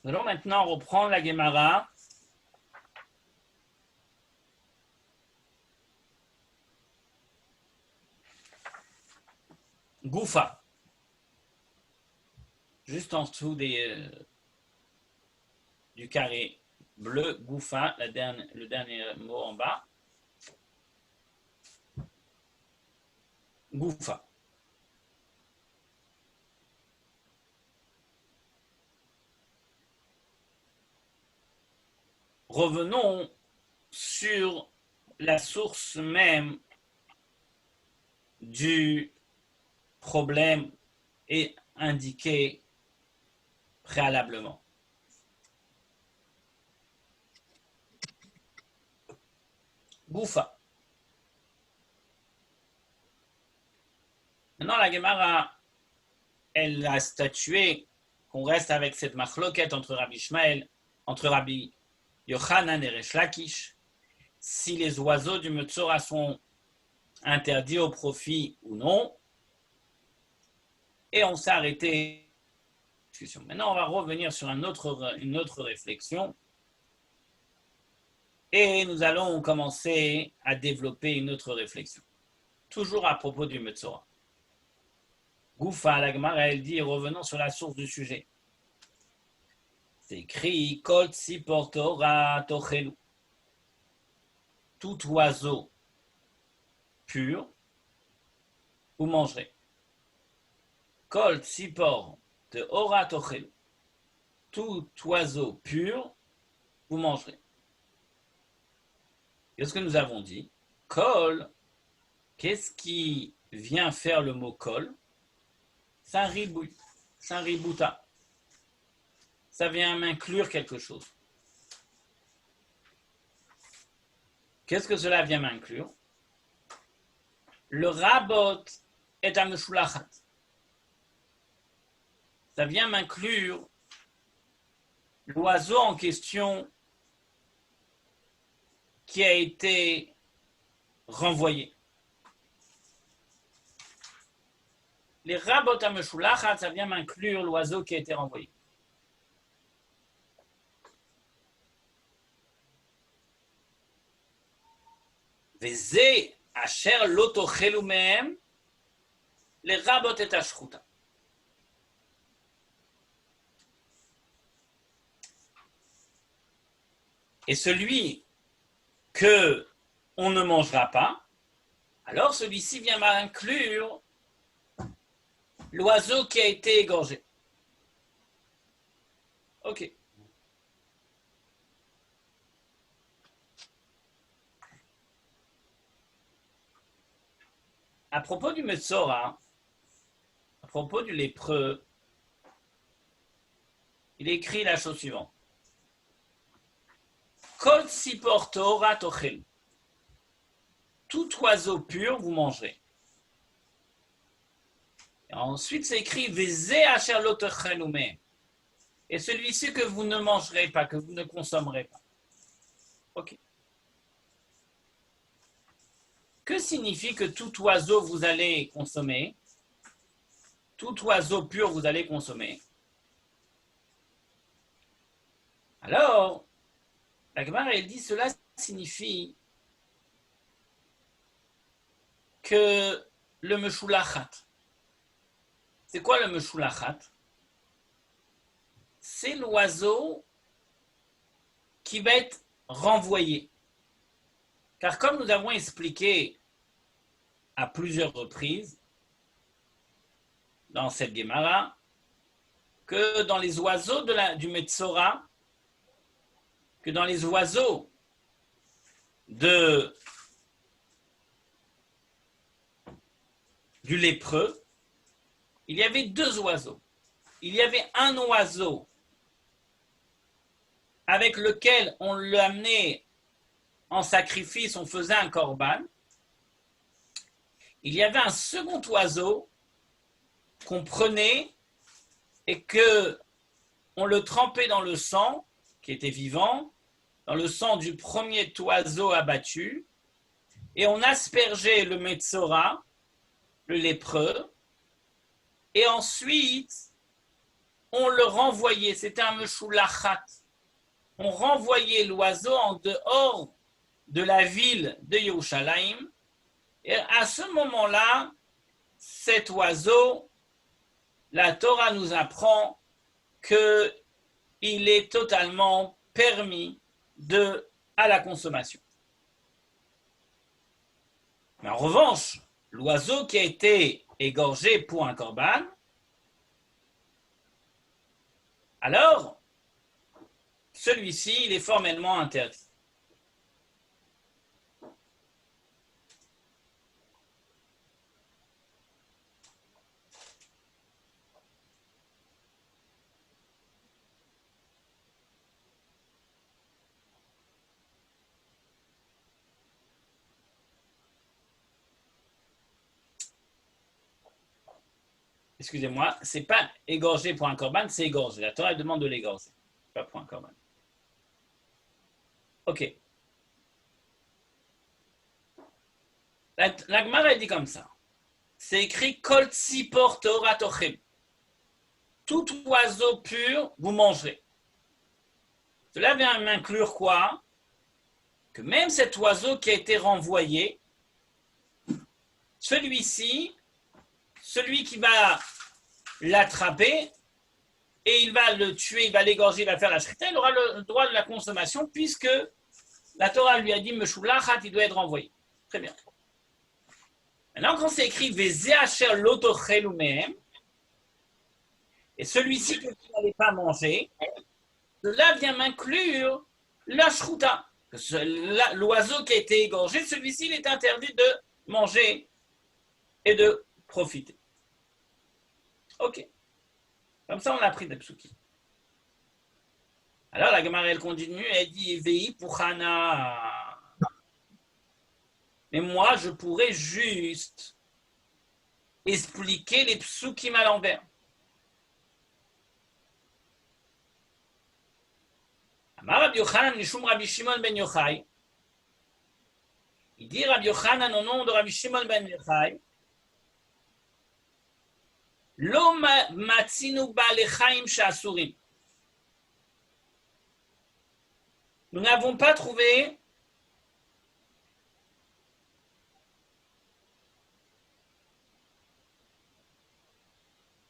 Nous allons maintenant reprendre la Gemara. Goufa. Juste en dessous du carré bleu, Goufa, le dernier mot en bas. Goufa. Revenons sur la source même du problème est indiqué préalablement. Goufa. Maintenant, la Gemara, elle a statué qu'on reste avec cette machloket entre Rabbi Ishmael, entre Rabbi Yochanan et Resh Lakish, si les oiseaux du Metzora sont interdits au profit ou non. Et on s'est arrêté. Maintenant, on va revenir sur une autre réflexion. Et nous allons commencer à développer une autre réflexion. Toujours à propos du Metzora. Goufa, la Gemara, elle dit, revenons sur la source du sujet. C'est écrit, Kol tzipor Torah tochelu. Tout oiseau pur, vous mangerez. Kol tzipor Torah tochelu. Tout oiseau pur, vous mangerez. Qu'est-ce que nous avons dit? Kol, qu'est-ce qui vient faire le mot kol? C'est un ribout, c'est un ribouta. Ça vient m'inclure quelque chose. Qu'est-ce que cela vient m'inclure? Le rabot est un meshulachat. Ça vient m'inclure l'oiseau en question qui a été renvoyé. Les rabot à meshulachat, ça vient m'inclure l'oiseau qui a été renvoyé. Veze asher lo tochelu mehem, les rabot et ashruta. Et celui que on ne mangera pas, alors celui-ci vient inclure l'oiseau qui a été égorgé. Ok. À propos du Metzora, à propos du lépreux, il écrit la chose suivante. Kol tzipor tohora tochel. Tout oiseau pur, vous mangerez. Et ensuite, c'est écrit Vezeh asher lo tochelu mehem. Et celui-ci que vous ne mangerez pas, que vous ne consommerez pas. Ok. Que signifie que tout oiseau vous allez consommer? Tout oiseau pur vous allez consommer. Alors, la Gemara, elle dit cela signifie que le meshulachat. C'est quoi le meshulachat? C'est l'oiseau qui va être renvoyé. Car comme nous avons expliqué à plusieurs reprises dans cette Gemara, que dans les oiseaux du Metzora, que dans les oiseaux du lépreux, il y avait deux oiseaux. Il y avait un oiseau avec lequel on l'amenait en sacrifice, on faisait un korban. Il y avait un second oiseau qu'on prenait et que on le trempait dans le sang, qui était vivant, dans le sang du premier oiseau abattu, et on aspergeait le Metzora, le lépreux, et ensuite on le renvoyait, c'était un meshulachat. On renvoyait l'oiseau en dehors de la ville de Yerushalayim, et à ce moment-là, cet oiseau, la Torah nous apprend qu'il est totalement permis à la consommation. Mais en revanche, l'oiseau qui a été égorgé pour un korban, alors, celui-ci, il est formellement interdit. Excusez-moi, c'est pas égorgé pour un korban, c'est égorgé. La Torah demande de l'égorger, pas pour un korban. Ok. La Gemara dit comme ça. C'est écrit Kol tzipor tohora tochem. Tout oiseau pur, vous mangerez. Cela vient m'inclure quoi? Que même cet oiseau qui a été renvoyé, celui-ci, celui qui va l'attraper et il va le tuer, il va l'égorger, il va faire la shrita, il aura le droit de la consommation puisque la Torah lui a dit meshulachat, il doit être renvoyé. Très bien. Maintenant, quand c'est écrit Vezeh asher lo tochelu mehem, et celui-ci que vous n'allez pas manger, cela vient m'inclure la shruta. L'oiseau qui a été égorgé, celui-ci, il est interdit de manger et de profiter. Ok. Comme ça, on a appris des psukim. Alors, la Gemara, elle continue, elle dit Vei puchana. Mais moi, je pourrais juste expliquer les psukim à l'envers. Amar Rabbi Yochanan Mishum Rabbi Shimon ben Yochai. Il dit Rabbi Yochanan au nom de Rabbi Shimon ben Yochai. Lo matzinu ba'alechaim she'asurim. Nous n'avons pas trouvé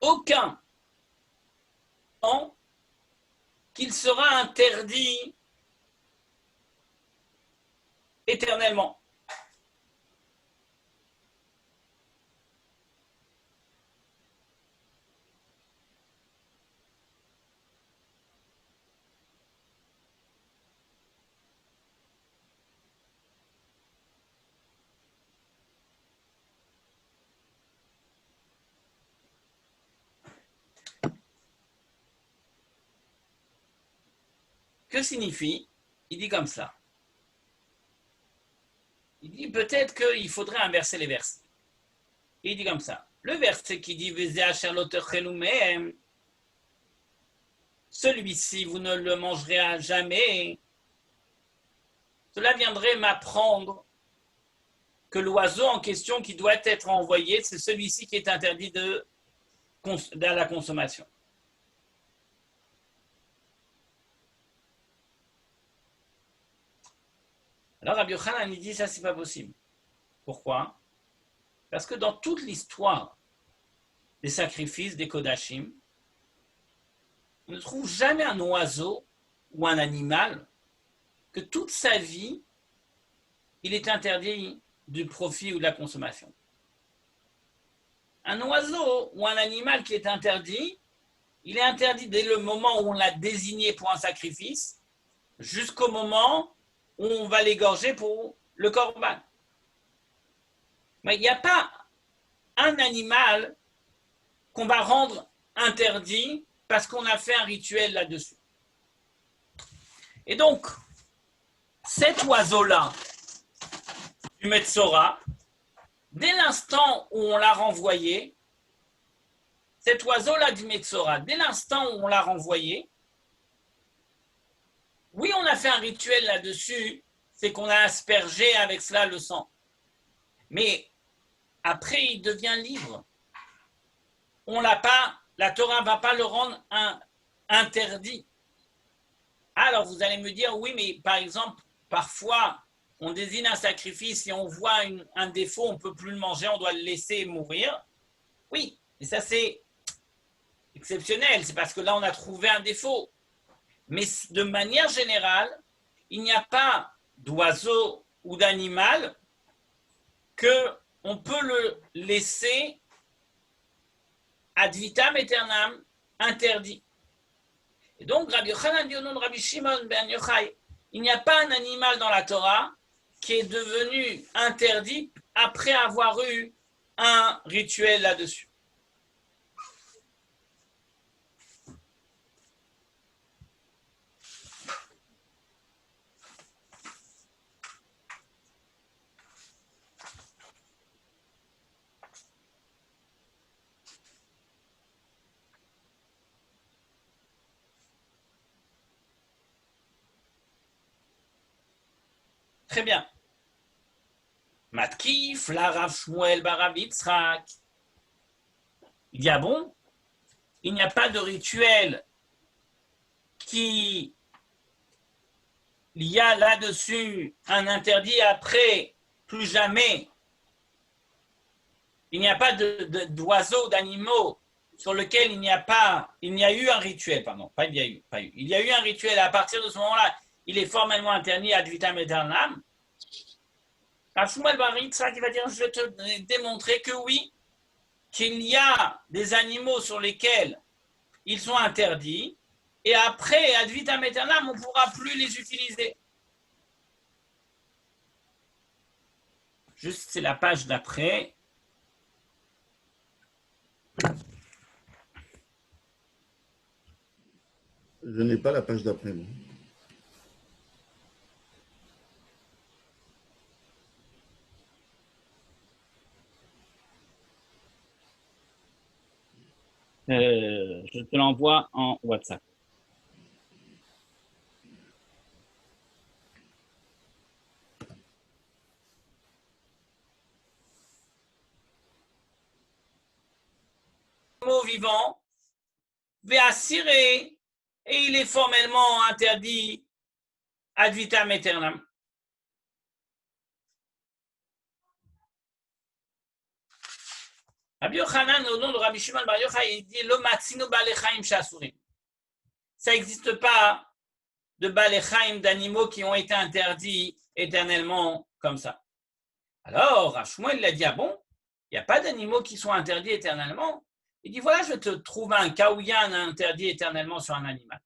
aucun qu'il sera interdit éternellement. Que signifie? Il dit comme ça. Il dit peut-être qu'il faudrait inverser les versets. Il dit comme ça. Le verset qui dit celui-ci, vous ne le mangerez à jamais. Cela viendrait m'apprendre que l'oiseau en question qui doit être envoyé, c'est celui-ci qui est interdit à la consommation. Alors Rabbi Yochanan, il dit ça, c'est pas possible. Pourquoi? Parce que dans toute l'histoire des sacrifices, des kodashim, on ne trouve jamais un oiseau ou un animal que toute sa vie, il est interdit du profit ou de la consommation. Un oiseau ou un animal qui est interdit, il est interdit dès le moment où on l'a désigné pour un sacrifice, jusqu'au moment où on va l'égorger pour le korban. Mais il n'y a pas un animal qu'on va rendre interdit parce qu'on a fait un rituel là-dessus. Et donc, cet oiseau-là, du Metzora, dès l'instant où on l'a renvoyé, cet oiseau-là du Metzora, dès l'instant où on l'a renvoyé, oui, on a fait un rituel là-dessus, c'est qu'on a aspergé avec cela le sang. Mais après, il devient libre. On l'a pas, la Torah ne va pas le rendre interdit. Alors, vous allez me dire, oui, mais par exemple, parfois, on désigne un sacrifice et on voit un défaut, on ne peut plus le manger, on doit le laisser mourir. Oui, mais ça, c'est exceptionnel. C'est parce que là, on a trouvé un défaut. Mais de manière générale, il n'y a pas d'oiseau ou d'animal qu'on peut le laisser ad vitam aeternam interdit. Et donc, Rabbi Yochanan dit au nom de Rabbi Shimon ben Yochai, il n'y a pas un animal dans la Torah qui est devenu interdit après avoir eu un rituel là-dessus. Très bien. Matkif, la Rav Shmuel Barav Yitzhak. Il dit, ah bon, il n'y a pas de rituel qui il y a là-dessus un interdit après, plus jamais. Il n'y a pas d'oiseaux, d'animaux sur lequel il n'y a eu un rituel, pardon, pas il y a eu, pas eu. Il y a eu un rituel, à partir de ce moment-là, il est formellement interdit ad vitam aeternam. Rav Shmuel bar Yitzhak qui va dire, je vais te démontrer que oui, qu'il y a des animaux sur lesquels ils sont interdits, et après, ad vitam aeternam, on ne pourra plus les utiliser. Juste, c'est la page d'après. Je n'ai pas la page d'après, moi. Je te l'envoie en WhatsApp. Mot vivant, Véasiré, et il est formellement interdit ad vitam aeternam. Rabbi Yochanan, au nom de Rabbi Shimon Bar Yochai, il dit Lo matzinu balechaim shasurim. Ça n'existe pas de balechaim, d'animaux qui ont été interdits éternellement comme ça. Alors, Rav Shmuel il a dit, ah bon, il n'y a pas d'animaux qui sont interdits éternellement. Il dit, voilà, je te trouve un cas où il y a un interdit éternellement sur un animal.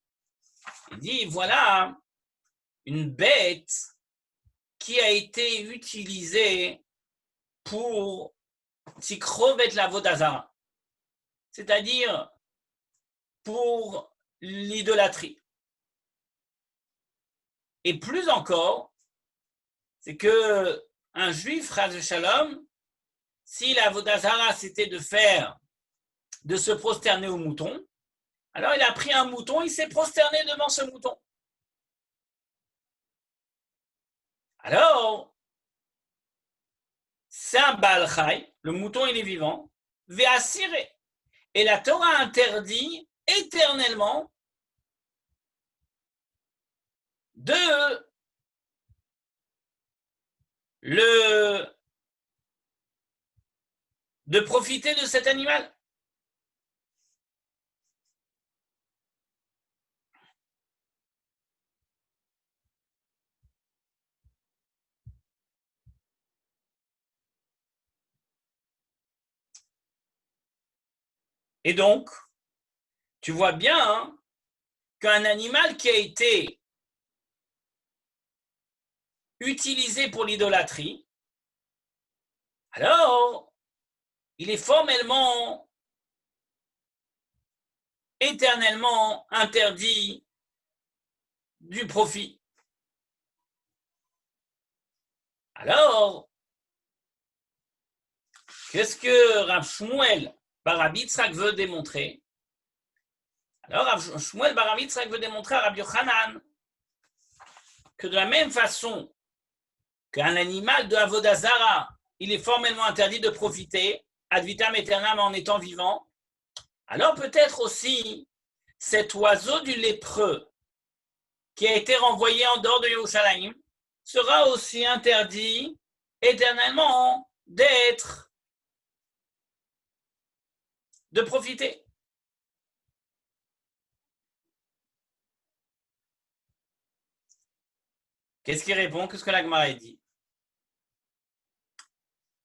Il dit, voilà une bête qui a été utilisée pour tikrovet la vodazara, c'est-à-dire pour l'idolâtrie. Et plus encore, c'est que un juif, Chas Shalom, si la vodazara c'était de se prosterner au mouton, alors il a pris un mouton, il s'est prosterné devant ce mouton. Alors, c'est un Baal Chai, le mouton il est vivant, Ve'asiré. Et la Torah interdit éternellement de profiter de cet animal. Et donc, tu vois bien qu'un animal qui a été utilisé pour l'idolâtrie, alors, il est formellement, éternellement interdit du profit. Alors, qu'est-ce que Rav Shmuel Bar Rabbi Yitzhak veut démontrer? Alors, Rav Shmuel Bar Rabbi Yitzhak veut démontrer à Rabbi Yochanan que de la même façon qu'un animal de Avodah Zara, il est formellement interdit de profiter ad vitam aeternam en étant vivant, alors peut-être aussi cet oiseau du lépreux qui a été renvoyé en dehors de Yerushalayim sera aussi interdit éternellement de profiter. Qu'est-ce qu'il répond? Qu'est-ce que la Gemara dit?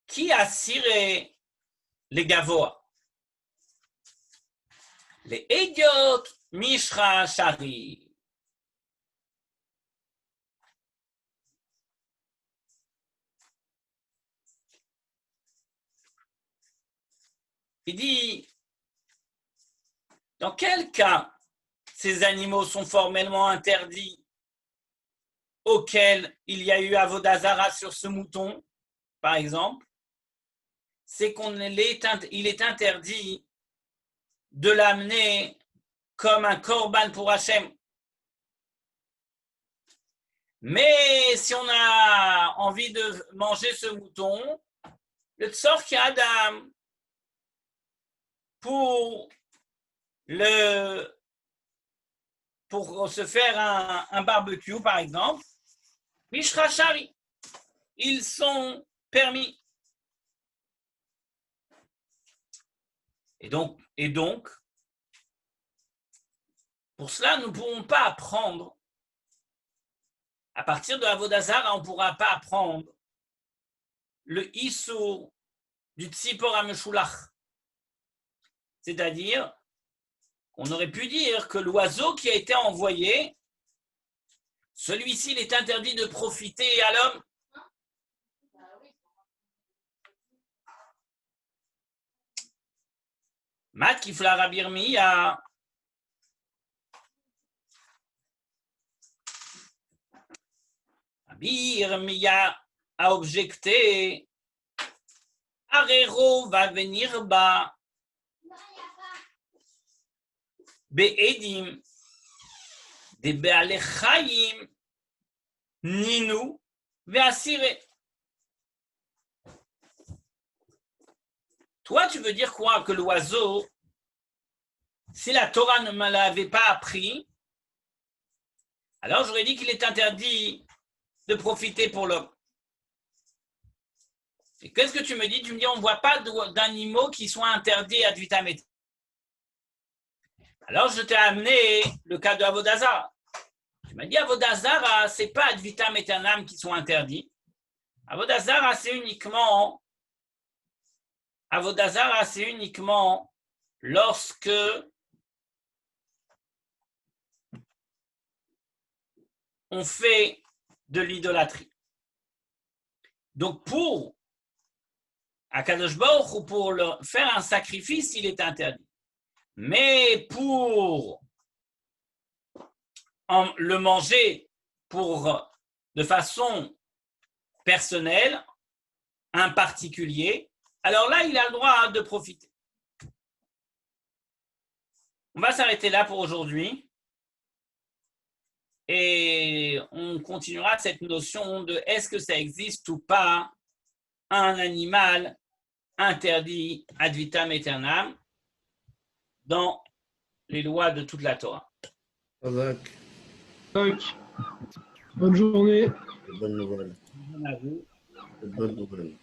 Qui a ciré les gavoa? Les Ediot Mishra Shari. Il dit, dans quel cas ces animaux sont formellement interdits auxquels il y a eu Avodah Zara sur ce mouton, par exemple, c'est il est interdit de l'amener comme un korban pour Hachem. Mais si on a envie de manger ce mouton, le tzor ki adam pour se faire un barbecue, par exemple, Mishra Shari, ils sont permis. Et donc, pour cela, nous ne pourrons pas apprendre, à partir de Avodah Zara, on ne pourra pas apprendre le Issour du Tzipor HaMeshulach. C'est-à-dire, on aurait pu dire que l'oiseau qui a été envoyé, celui-ci, il est interdit de profiter à l'homme. Mat Kifla Rabbi Yirmiya. Rabbi Yirmiya a objecté. Arero va venir bas. Be'edim. Des Be'alei Chayim. Ninu. Ve'asire. Toi, tu veux dire quoi? Que l'oiseau, si la Torah ne me l'avait pas appris, alors j'aurais dit qu'il est interdit de profiter pour l'homme. Et qu'est-ce que tu me dis? Tu me dis, on ne voit pas d'animaux qui soient interdits ad vitam aeternam. Alors, je t'ai amené le cas de Avodazara. Tu m'as dit, Avodazara, ce n'est pas ad vitam aeternam qui sont interdits. Avodazara, c'est uniquement lorsque on fait de l'idolâtrie. Donc, pour Akadosh Baruch ou pour faire un sacrifice, il est interdit. Mais pour le manger de façon personnelle, un particulier, alors là, il a le droit de profiter. On va s'arrêter là pour aujourd'hui. Et on continuera cette notion de est-ce que ça existe ou pas un animal interdit ad vitam aeternam dans les lois de toute la Torah. Avec Bonne journée. bonne nouvelle. Bonne à vous. Bonne nouvelle.